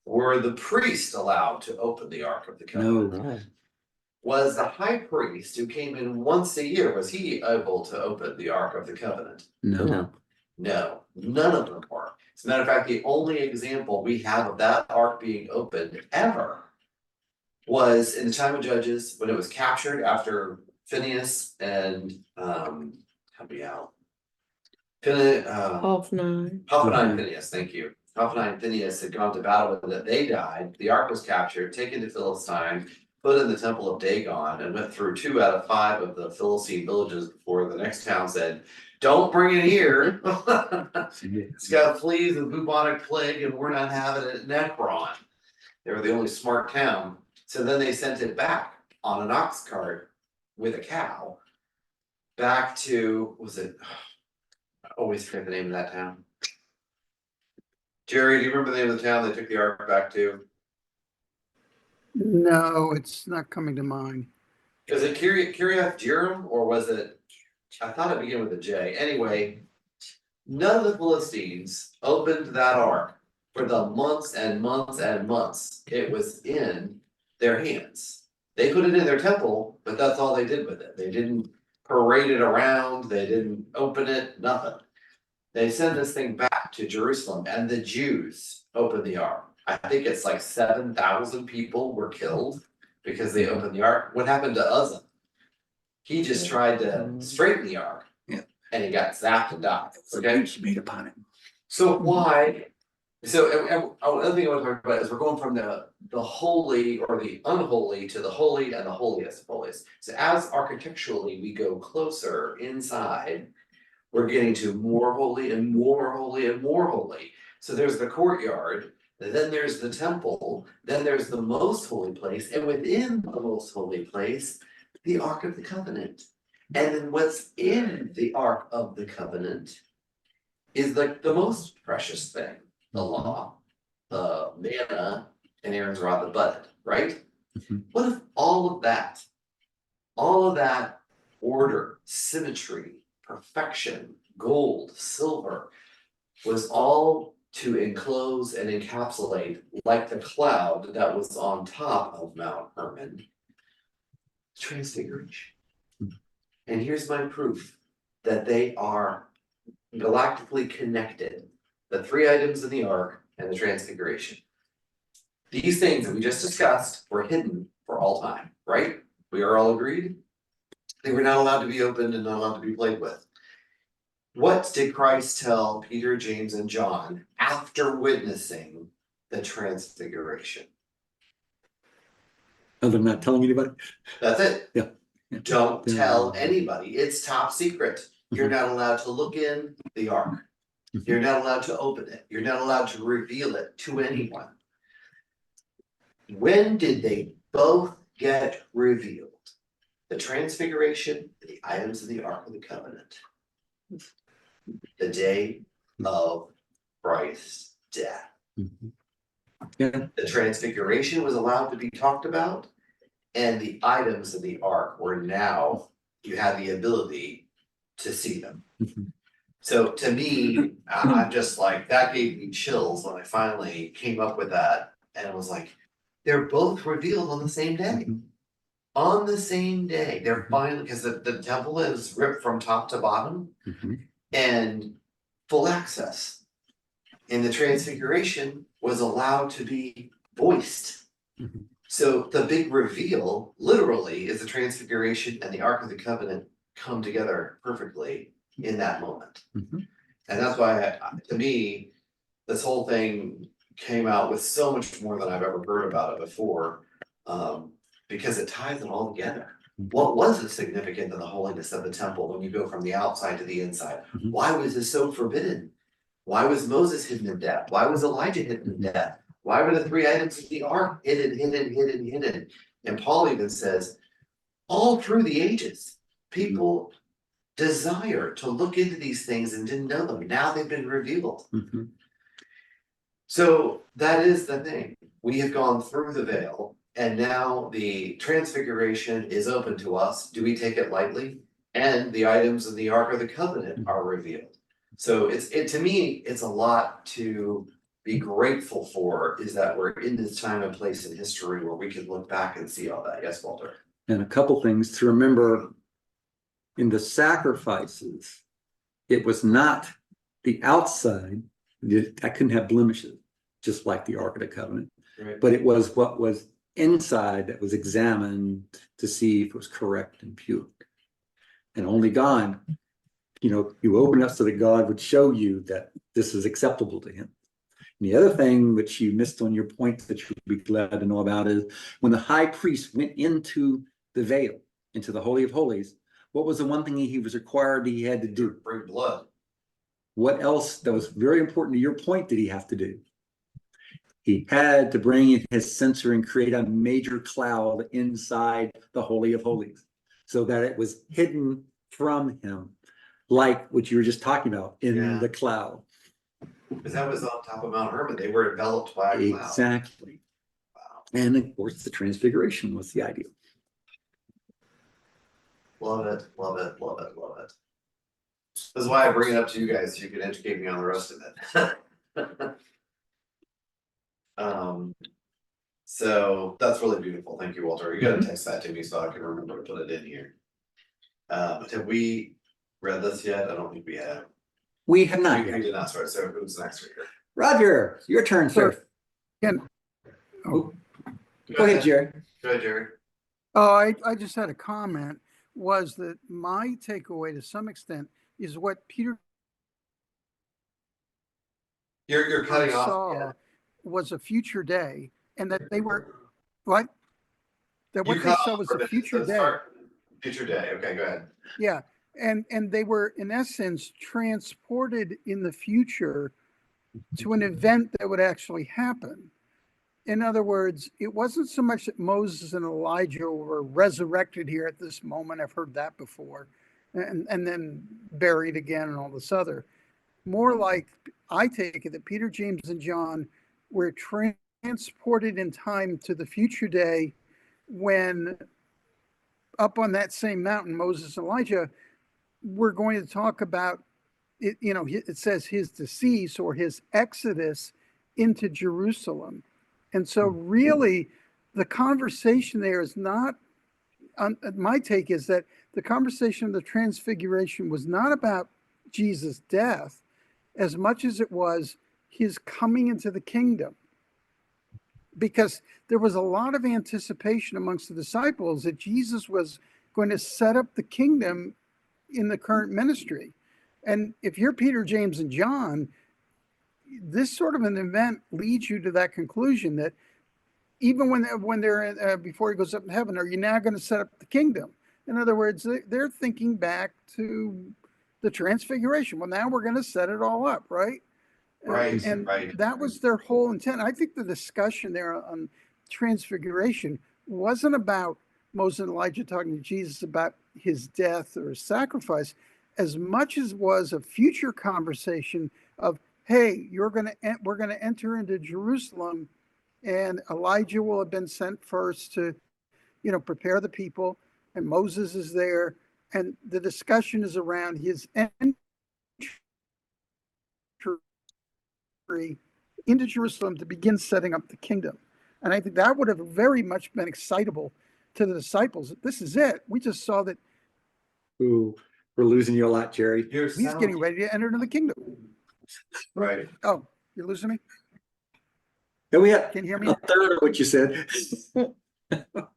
B: Were the priests allowed to open the Ark of the Covenant?
G: No.
B: Was the high priest who came in once a year, was he able to open the Ark of the Covenant?
G: No.
B: No, none of them were. As a matter of fact, the only example we have of that ark being opened ever was in the time of Judges, when it was captured after Phineas and, help me out.
J: Hophni.
B: Hophni and Phineas, thank you. Hophni and Phineas had gone to battle with it, they died, the ark was captured, taken to Philistine, put in the temple of Dagon, and went through 2 out of 5 of the Philistine villages before the next town said, don't bring it here. It's got fleas and bubonic plague and we're not having it at Necron. They were the only smart town, so then they sent it back on an ox cart with a cow. Back to, was it, I always forget the name of that town. Jerry, do you remember the name of the town they took the ark back to?
A: No, it's not coming to mind.
B: Was it Kiriath Jearim or was it, I thought it began with a J. Anyway, none of the Philistines opened that ark for the months and months and months it was in their hands. They put it in their temple, but that's all they did with it. They didn't parade it around, they didn't open it, nothing. They sent this thing back to Jerusalem and the Jews opened the ark. I think it's like 7,000 people were killed because they opened the ark. What happened to Uzzah? He just tried to straighten the ark.
G: Yeah.
B: And he got zapped and died, okay?
G: Made upon it.
B: So why, so another thing I want to talk about is we're going from the holy or the unholy to the holy and the holiest of holies. So as architecturally we go closer inside, we're getting to more holy and more holy and more holy. So there's the courtyard, then there's the temple, then there's the most holy place, and within the most holy place, the Ark of the Covenant. And then what's in the Ark of the Covenant is like the most precious thing, the law, the manna, and Aaron's rod that budded, right?
G: Mhm.
B: What if all of that order, symmetry, perfection, gold, silver, was all to enclose and encapsulate like the cloud that was on top of Mount Hermon, Transfiguration. And here's my proof that they are galactically connected. The 3 items in the ark and the Transfiguration. These things that we just discussed were hidden for all time, right? We are all agreed? They were not allowed to be opened and not allowed to be played with. What did Christ tell Peter, James, and John after witnessing the Transfiguration?
G: Other than not telling anybody?
B: That's it.
G: Yeah.
B: Don't
G: Yeah.
B: tell anybody. It's top secret. You're not allowed to look in the ark. You're not allowed to open it. You're not allowed to reveal it to anyone. When did they both get revealed? The Transfiguration, the items of the Ark of the Covenant. The day of Christ's death.
G: Mhm. Yeah.
B: The Transfiguration was allowed to be talked about, and the items of the Ark were now, you had the ability to see them.
G: Mhm.
B: So to me, I'm just like, that gave me chills when I finally came up with that, and it was like, they're both revealed on the same day.
G: Mhm.
B: On the same day, they're finally, because the temple is ripped from top to bottom
G: Mhm.
B: and full access. And the Transfiguration was allowed to be voiced.
G: Mhm.
B: So the big reveal, literally, is the Transfiguration and the Ark of the Covenant come together perfectly in that moment.
G: Mhm.
B: And that's why, to me, this whole thing came out with so much more than I've ever heard about it before, because it ties it all together. What was the significance of the holiness of the temple when you go from the outside to the inside?
G: Mhm.
B: Why was this so forbidden? Why was Moses hidden in death? Why was Elijah hidden in death? Why were the 3 items of the ark hidden? And Paul even says, all through the ages, people desire to look into these things and didn't know them. Now they've been revealed.
G: Mhm.
B: So that is the thing. We have gone through the veil and now the Transfiguration is open to us. Do we take it lightly? And the items of the Ark of the Covenant are revealed. So to me, it's a lot to be grateful for, is that we're in this time and place in history where we can look back and see all that. Yes, Walter?
G: And a couple things to remember in the sacrifices, it was not the outside that couldn't have blemishes, just like the Ark of the Covenant,
B: Right.
G: but it was what was inside that was examined to see if it was correct and pure. And only God, you open up so that God would show you that this is acceptable to him. And the other thing which you missed on your point that you'll be glad to know about is when the high priest went into the veil, into the Holy of Holies, what was the one thing he was required he had to do?
B: Bring blood.
G: What else that was very important to your point did he have to do? He had to bring in his censer and create a major cloud inside the Holy of Holies so that it was hidden from him, like what you were just talking about in the cloud.
B: Because that was on top of Mount Hermon. They were enveloped by a cloud.
G: Exactly.
B: Wow.
G: And of course, the transfiguration was the idea.
B: Love it, love it, love it, love it. This is why I bring it up to you guys, so you can educate me on the rest of it. So that's really beautiful. Thank you, Walter. You gotta text that to me so I can remember to put it in here. Have we read this yet? I don't think we have.
G: We have not
B: We
G: yet.
B: did not start, so who's next reader?
G: Roger, your turn, sir.
A: Again,
G: Go ahead, Jerry.
B: Go ahead, Jerry.
A: oh, I just had a comment, was that my takeaway to some extent is what Peter
B: You're cutting off.
A: saw
B: Yeah.
A: was a future day, and that they were, what? That what
B: You
A: they
B: cut
A: saw
B: off
A: was
B: for
A: a
B: the-
A: future
B: the
A: day.
B: start- Future day, okay, go ahead.
A: Yeah, and they were in essence transported in the future to an event that would actually happen. In other words, it wasn't so much that Moses and Elijah were resurrected here at this moment. I've heard that before, and then buried again and all this other. More like, I take it that Peter, James, and John were transported in time to the future day when up on that same mountain, Moses and Elijah were going to talk about it. It says his decease or his exodus into Jerusalem. And so really the conversation there is not, my take is that the conversation of the transfiguration was not about Jesus' death as much as it was his coming into the kingdom. Because there was a lot of anticipation amongst the disciples that Jesus was going to set up the kingdom in the current ministry. And if you're Peter, James, and John, this sort of an event leads you to that conclusion that even when they're before he goes up in heaven, are you now going to set up the kingdom? In other words, they're thinking back to the transfiguration. Well, now we're going to set it all up, right?
B: Right,
A: And
B: right.
A: that was their whole intent. I think the discussion there on transfiguration wasn't about Moses and Elijah talking to Jesus about his death or his sacrifice, as much as was a future conversation of, hey, we're going to enter into Jerusalem, and Elijah will have been sent first to, prepare the people, and Moses is there, and the discussion is around his entry into Jerusalem to begin setting up the kingdom. And I think that would have very much been excitable to the disciples. This is it. We just saw that
G: Ooh, we're losing you a lot, Jerry.
A: he's getting ready to enter into the kingdom.
B: Right.
A: Oh, you're losing me?
G: And we had
A: Can you hear me?
G: a third of what you said.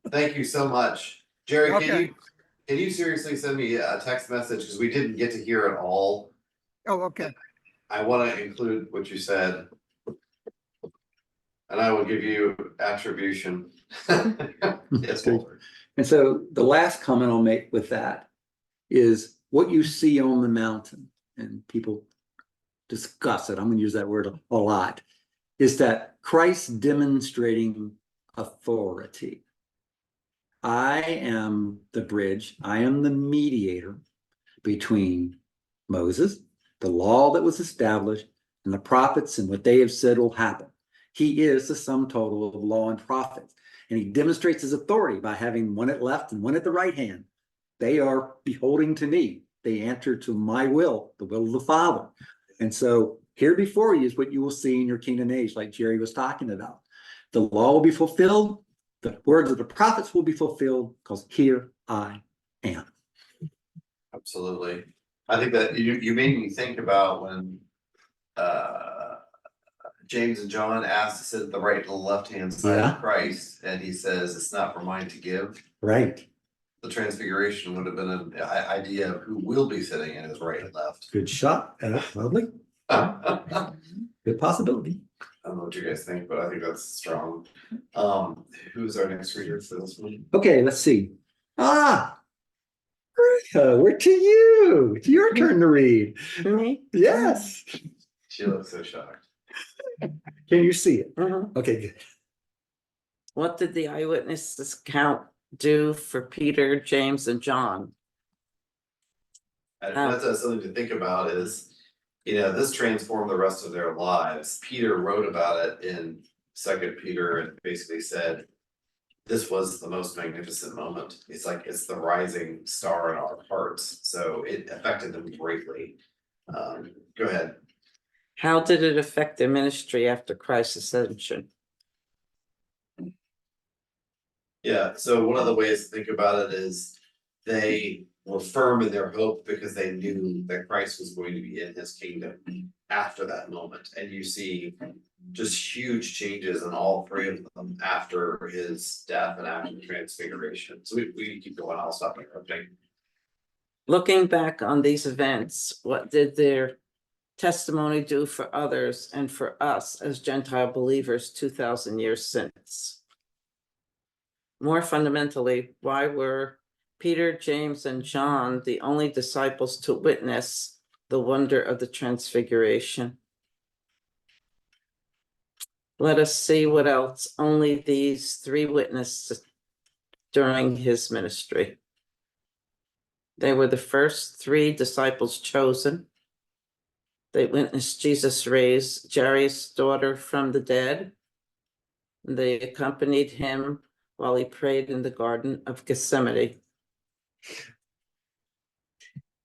B: Thank you so much. Jerry,
A: Okay.
B: can you seriously send me a text message? Because we didn't get to hear it all.
A: Oh, okay.
B: I want to include what you said. And I will give you attribution. Yes, Walter.
G: And so the last comment I'll make with that is what you see on the mountain, and people discuss it, I'm going to use that word a lot, is that Christ demonstrating authority. I am the bridge, I am the mediator between Moses, the law that was established, and the prophets and what they have said will happen. He is the sum total of law and prophets. And he demonstrates his authority by having one at left and one at the right hand. They are beholding to me. They answer to my will, the will of the Father. And so here before you is what you will see in your kingdom age, like Jerry was talking about. The law will be fulfilled the words of the prophets will be fulfilled, because here I am.
B: Absolutely. I think that you made me think about when James and John asked to sit at the right and the left-hand side
G: Yeah.
B: of Christ, and he says, it's not for mine to give.
G: Right.
B: The transfiguration would have been an idea of who will be sitting in his right and left.
G: Good shot. Lovely.
B: I
G: Good possibility.
B: don't know what you guys think, but I think that's strong. Who's our next reader for this one?
G: Okay, let's see. Greta, we're to you. It's your turn to read.
J: Me?
G: Yes.
B: She looks so shocked.
G: Can you see it?
J: Mhm.
G: Okay, good.
J: What did the eyewitness account do for Peter, James, and John?
B: And that's something to think about is, this transformed the rest of their lives. Peter wrote about it in 2 Peter and basically said, this was the most magnificent moment. It's like, it's the rising star in our hearts. So it affected them greatly. Go ahead.
J: How did it affect their ministry after Christ's ascension?
B: Yeah, so one of the ways to think about it is they were firm in their hope because they knew that Christ was going to be in his kingdom after that moment. And you see just huge changes in all three of them after his death and after the transfiguration. So we keep going, I'll stop interrupting.
J: Looking back on these events, what did their testimony do for others and for us as Gentile believers 2,000 years since? More fundamentally, why were Peter, James, and John the only disciples to witness the wonder of the transfiguration? Let us see what else only these three witnessed during his ministry. They were the first three disciples chosen. They witnessed Jesus raise Jairus' daughter from the dead. They accompanied him while he prayed in the Garden of Gethsemane.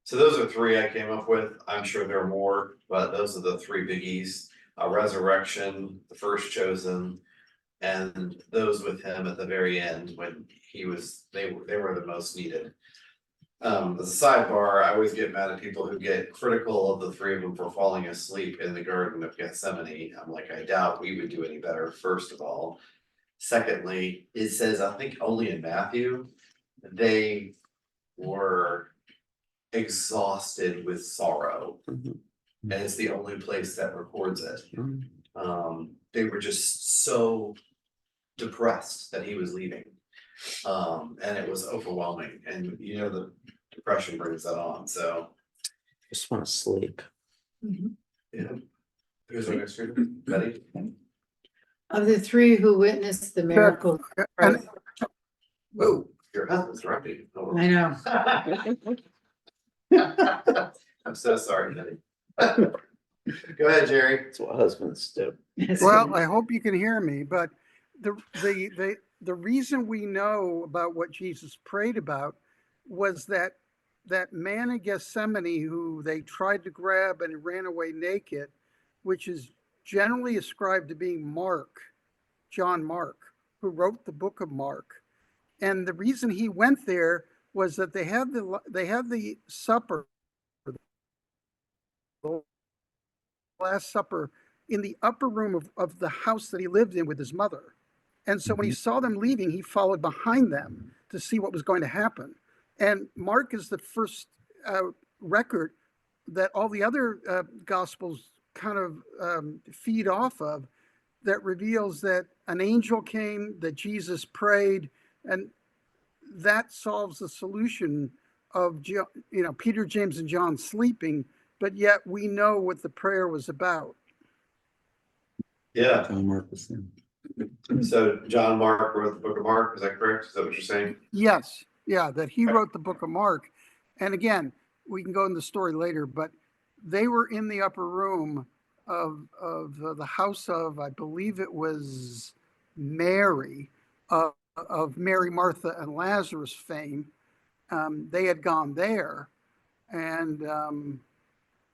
B: So those are three I came up with. I'm sure there are more, but those are the three biggies. Resurrection, the first chosen, and those with him at the very end when they were the most needed. As a sidebar, I always get mad at people who get critical of the three of them for falling asleep in the Garden of Gethsemane. I'm like, I doubt we would do any better, first of all. Secondly, it says, I think only in Matthew, they were exhausted with sorrow.
J: Mhm.
B: And it's the only place that records it.
J: Mhm.
B: They were just so depressed that he was leaving. And it was overwhelming, and the depression brings that on, so.
J: Just want to sleep.
B: Yeah. Who's our next reader? Betty?
E: Of the three who witnessed the miracle,
A: And
B: Whoa, your husband's right.
E: I know.
B: I'm so sorry, Betty. Go ahead, Jerry.
J: That's what husbands do.
A: well, I hope you can hear me, but the reason we know about what Jesus prayed about was that man in Gethsemane who they tried to grab and ran away naked, which is generally ascribed to being John Mark, who wrote the book of Mark. And the reason he went there was that they had the supper, the Last Supper, in the upper room of the house that he lived in with his mother. And so when he saw them leaving, he followed behind them to see what was going to happen. And Mark is the first record that all the other gospels kind of feed off of, that reveals that an angel came, that Jesus prayed, and that solves the solution of Peter, James, and John sleeping, but yet we know what the prayer was about.
B: Yeah,
G: John Mark was there.
B: so John Mark wrote the book of Mark, is that correct? Is that what you're saying?
A: Yes, yeah, that he wrote the book of Mark. And again, we can go into the story later, but they were in the upper room of the house of, I believe it was Mary, of Mary, Martha, and Lazarus fame. They had gone there, and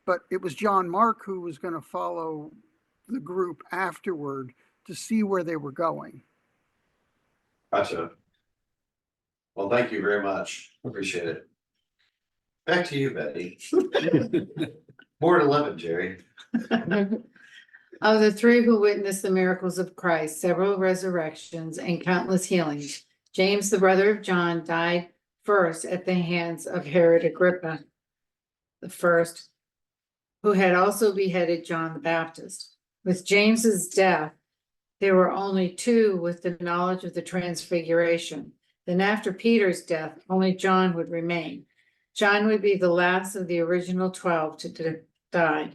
A: but it was John Mark who was going to follow the group afterward to see where they were going.
B: Gotcha. Well, thank you very much. Appreciate it. Back to you, Betty. More than 11, Jerry.
E: Of the three who witnessed the miracles of Christ, several resurrections, and countless healings, James, the brother of John, died first at the hands of Herod Agrippa the first, who had also beheaded John the Baptist. With James's death, there were only two with the knowledge of the transfiguration. Then after Peter's death, only John would remain. John would be the last of the original 12 to die.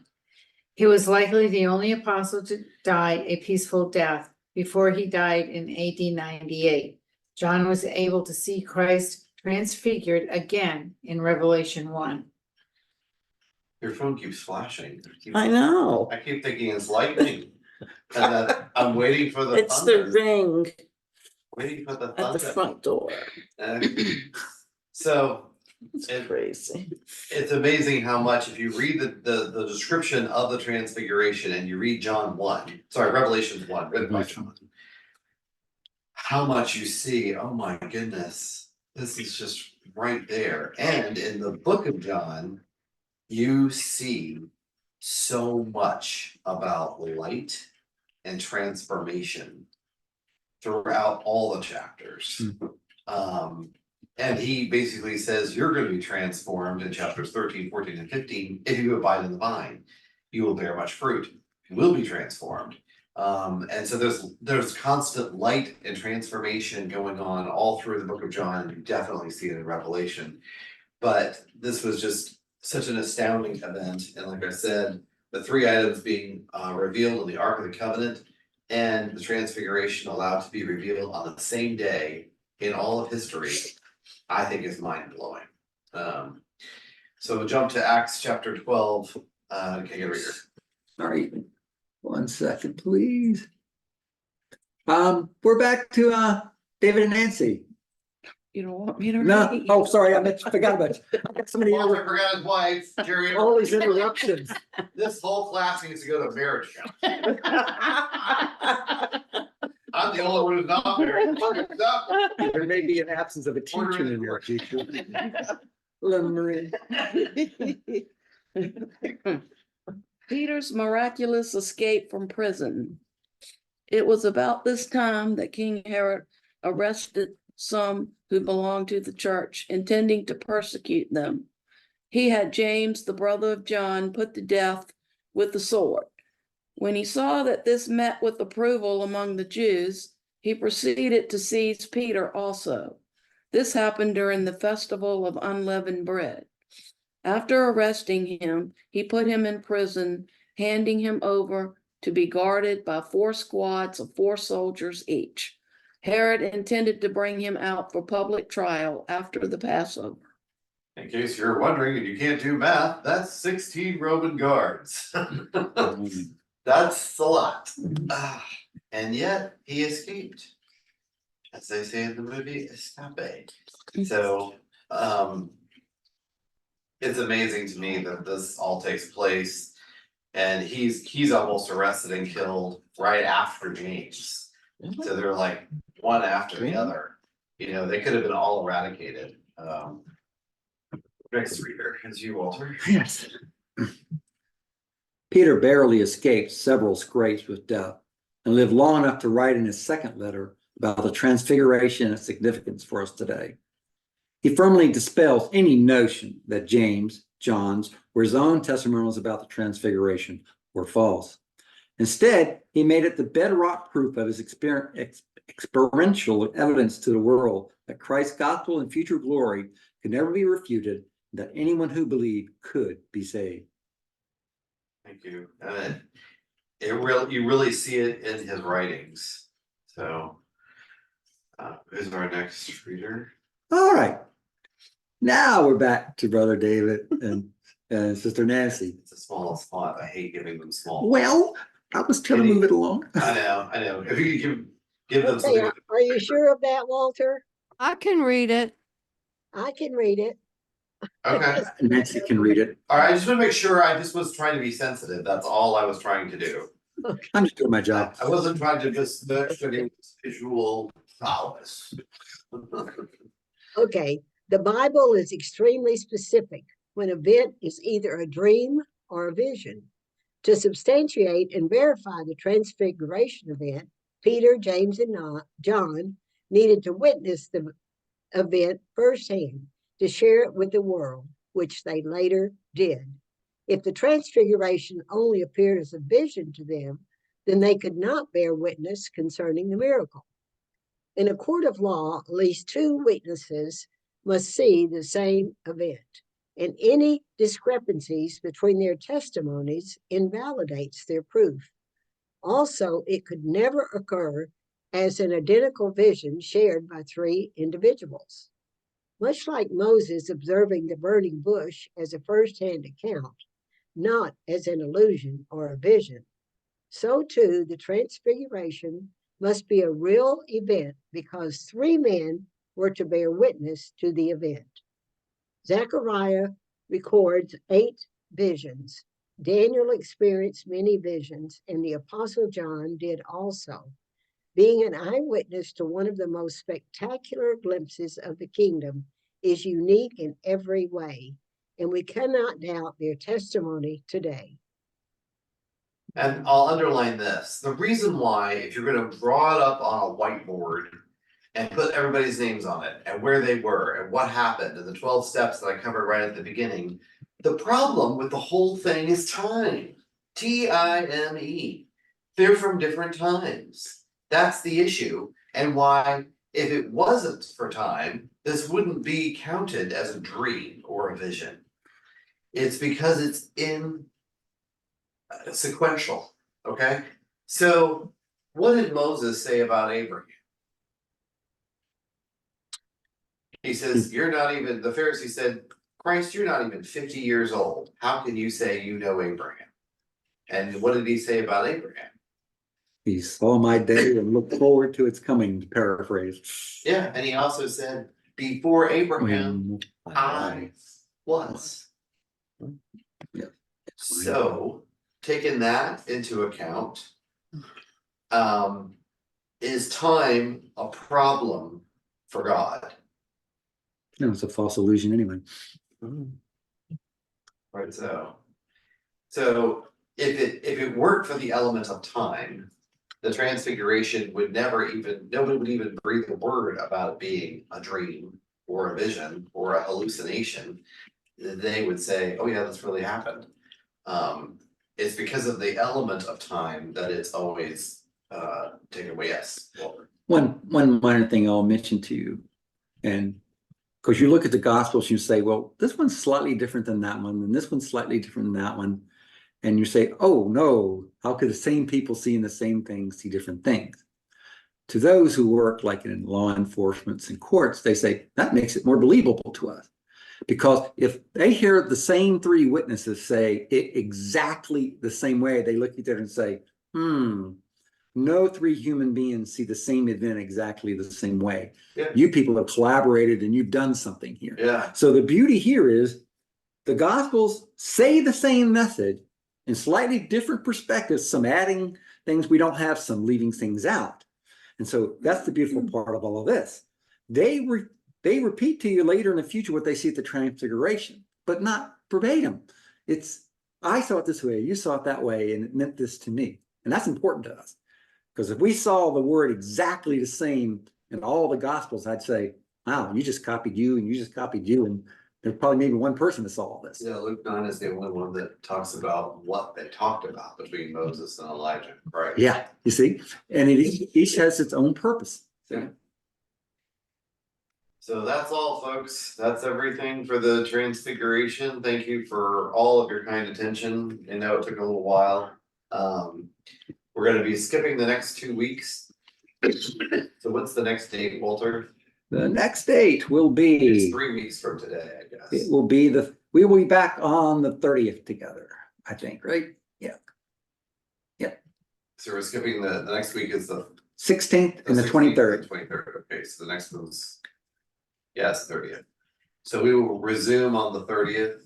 E: He was likely the only apostle to die a peaceful death before he died in AD 98. John was able to see Christ transfigured again in Revelation 1.
B: Your phone keeps flashing.
J: I know.
B: I keep thinking it's lightning. And that I'm waiting for the
J: It's the
B: thunder.
J: ring
B: Waiting for the
J: at the
B: thunder.
J: front door.
B: So
J: It's
B: It-
J: crazy.
B: it's amazing how much, if you read the description of the transfiguration and you read Revelation 1, written by John, how much you see, oh my goodness, this is just right there. And in the book of John, you see so much about light and transformation throughout all the chapters. And he basically says, you're going to be transformed in chapters 13, 14, and 15. If you abide in the vine, you will bear much fruit. You will be transformed. And so there's constant light and transformation going on all through the book of John. You definitely see it in Revelation. But this was just such an astounding event. And like I said, the three items being revealed in the Ark of the Covenant and the transfiguration allowed to be revealed on the same day in all of history, I think is mind blowing. So we'll jump to Acts chapter 12. Can I get a reader?
G: Sorry, 1 second, please. We're back to David and Nancy.
J: You don't want me to
G: No,
J: read?
G: oh, sorry, forgot about you. I got so many
B: Walter forgot his wife, Jerry.
G: all these interruptions.
B: This whole class needs to go to marriage counseling. I'm the only one who's not married.
G: There may be an absence of a teacher in your future. Marie.
J: Peter's miraculous escape from prison. It was about this time that King Herod arrested some who belonged to the church, intending to persecute them. He had James, the brother of John, put to death with the sword. When he saw that this met with approval among the Jews, he proceeded to seize Peter also. This happened during the festival of unleavened bread. After arresting him, he put him in prison, handing him over to be guarded by 4 squads of 4 soldiers each. Herod intended to bring him out for public trial after the Passover.
B: In case you're wondering and you can't do math, that's 16 Roman guards. That's a lot. And yet he escaped. As they say in the movie, escape. So it's amazing to me that this all takes place and he's almost arrested and killed right after James. So they're like one after the other. You know, they could have been all eradicated. Next reader is you, Walter.
G: Yes. Peter barely escaped several scrapes with death and lived long enough to write in his second letter about the transfiguration and its significance for us today. He firmly dispels any notion that James, John's, or his own testimonials about the transfiguration were false. Instead, he made it the bedrock proof of his experiential evidence to the world that Christ's gospel and future glory could never be refuted, and that anyone who believed could be saved.
B: Thank you. And you really see it in his writings. So who's our next reader?
G: All right. Now we're back to Brother David and Sister Nancy.
B: It's a small spot. I hate giving them small.
G: Well, I was trying to move it along.
B: I know. If you could give them
H: Okay,
B: something.
H: are you sure of that, Walter?
D: I can read it.
H: I can read it.
B: Okay.
G: Nancy can read it.
B: All right. I just want to make sure I just was trying to be sensitive. That's all I was trying to do.
G: I'm just doing my job.
B: I wasn't trying to just nurture any visual Flowers.
H: Okay, the Bible is extremely specific when an event is either a dream or a vision. To substantiate and verify the transfiguration event, Peter, James, and John needed to witness the event firsthand to share it with the world, which they later did. If the transfiguration only appeared as a vision to them, then they could not bear witness concerning the miracle. In a court of law, at least two witnesses must see the same event, and any discrepancies between their testimonies invalidates their proof. Also, it could never occur as an identical vision shared by three individuals. Much like Moses observing the burning bush as a first-hand account, not as an illusion or a vision, so too the transfiguration must be a real event because three men were to bear witness to the event. Zechariah records 8 visions. Daniel experienced many visions, and the Apostle John did also. Being an eyewitness to one of the most spectacular glimpses of the kingdom is unique in every way, and we cannot doubt their testimony today.
B: And I'll underline this. The reason why, if you're gonna draw it up on a whiteboard and put everybody's names on it and where they were and what happened and the 12 steps that I covered right at the beginning, the problem with the whole thing is time. Time. They're from different times. That's the issue. And why, if it wasn't for time, this wouldn't be counted as a dream or a vision. It's because it's in sequential, okay? So what did Moses say about Abraham? He says, you're not even, the Pharisee said, Christ, you're not even 50 years old. How can you say you know Abraham? And what did he say about Abraham?
G: He saw my day and looked forward to its coming, to paraphrase.
B: Yeah, and he also said, before Abraham, I was.
G: Yeah.
B: So, taking that into account, is time a problem for God?
G: No, it's a false illusion anyway.
B: Right, so if it weren't for the element of time, the transfiguration would nobody would even breathe a word about it being a dream or a vision or a hallucination. They would say, oh yeah, this really happened. It's because of the element of time that it's always taken away. Yes.
G: One minor thing I'll mention to you, and because you look at the Gospels, you say, well, this one's slightly different than that one, and this one's slightly different than that one. And you say, oh no, how could the same people seeing the same things see different things? To those who work like in law enforcement and courts, they say that makes it more believable to us. Because if they hear the same three witnesses say it exactly the same way, they look at it and say, no three human beings see the same event exactly the same way.
B: Yeah.
G: You people have collaborated and you've done something here.
B: Yeah.
G: So the beauty here is the Gospels say the same message in slightly different perspectives, some adding things we don't have, some leaving things out. And so that's the beautiful part of all of this. They repeat to you later in the future what they see at the Transfiguration, but not verbatim. I saw it this way, you saw it that way, and it meant this to me. And that's important to us. Because if we saw the word exactly the same in all the Gospels, I'd say, wow, you just copied you and you just copied you. And there's probably maybe one person that saw all this.
B: Yeah, Luke 9 is the only one that talks about what they talked about between Moses and Elijah, right?
G: Yeah, you see? And each has its own purpose.
B: Yeah. So that's all, folks. That's everything for the Transfiguration. Thank you for all of your kind attention. I know it took a little while. We're gonna be skipping the next 2 weeks. So what's the next date, Walter?
G: The next date will be.
B: It's 3 weeks from today, I guess.
G: It will be we will be back on the 30th together, I think, right? Yeah. Yep.
B: So we're skipping the next week is the
G: 16th and the
B: 16th,
G: 23rd.
B: 23rd, okay, so the next one's, yes, 30th. So we will resume on the 30th.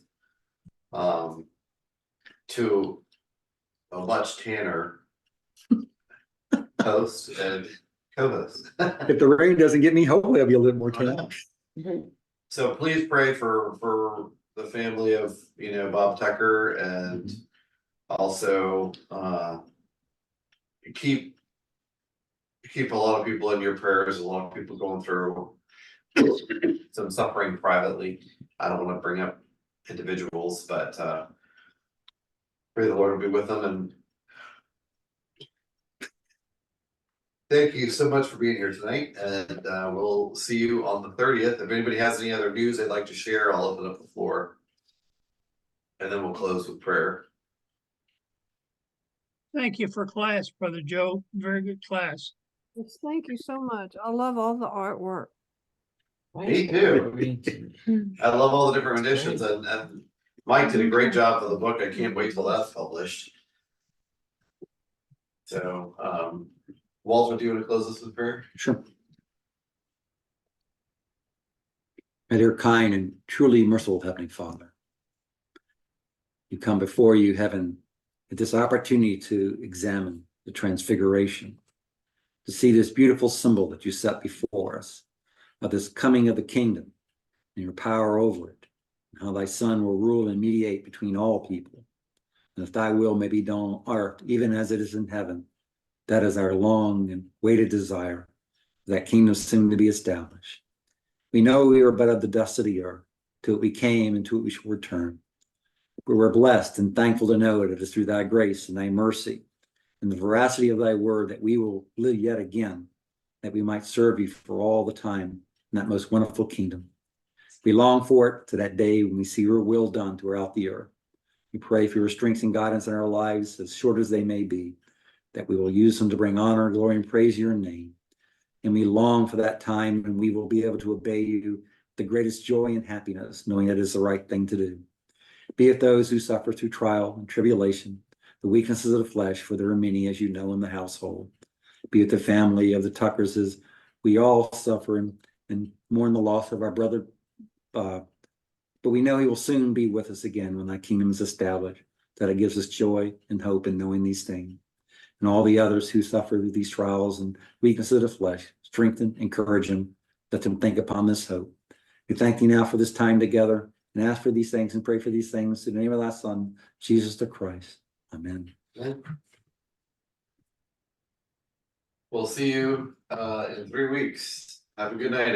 B: To a much tanner host and co-host.
G: If the rain doesn't get me, hopefully I'll be a little more time.
B: So please pray for the family of, Bob Tucker, and also, keep a lot of people in your prayers, a lot of people going through some suffering privately. I don't want to bring up individuals, but, pray the Lord will be with them, and thank you so much for being here tonight, and we'll see you on the 30th. If anybody has any other news they'd like to share, I'll open up the floor. And then we'll close with prayer.
C: Thank you for class, Brother Joe. Very good class.
D: Yes, thank you so much. I love all the artwork.
B: Me too. I love all the different renditions, and Mike did a great job for the book. I can't wait till that's published. So, Walter, do you want to close this with prayer?
G: Sure. May dear kind and truly merciful Heavenly Father, you come before you, heaven, at this opportunity to examine the transfiguration, to see this beautiful symbol that you set before us of this coming of the kingdom and your power over it, and how thy Son will rule and mediate between all people. And if thy will may be done on earth, even as it is in heaven, that is our long and waited desire, that kingdom soon to be established. We know we are but of the dust of the earth, to it we came and to it we shall return. We were blessed and thankful to know that it is through thy grace and thy mercy and the veracity of thy word that we will live yet again, that we might serve you for all the time in that most wonderful kingdom. We long for it, to that day when we see your will done throughout the earth. We pray for your strength and guidance in our lives, as short as they may be, that we will use them to bring honor, glory, and praise your name. And we long for that time when we will be able to obey you with the greatest joy and happiness, knowing it is the right thing to do. Be it those who suffer through trial and tribulation, the weaknesses of the flesh, for there are many, as you know, in the household. Be it the family of the Tuckers, as we all suffer and mourn the loss of our brother, but we know he will soon be with us again when thy kingdom is established, that it gives us joy and hope in knowing these things. And all the others who suffer through these trials and weaknesses of the flesh, strengthen, encourage them, let them think upon this hope. We thank thee now for this time together, and ask for these things and pray for these things in the name of thy Son, Jesus the Christ. Amen.
B: We'll see you in 3 weeks. Have a good night,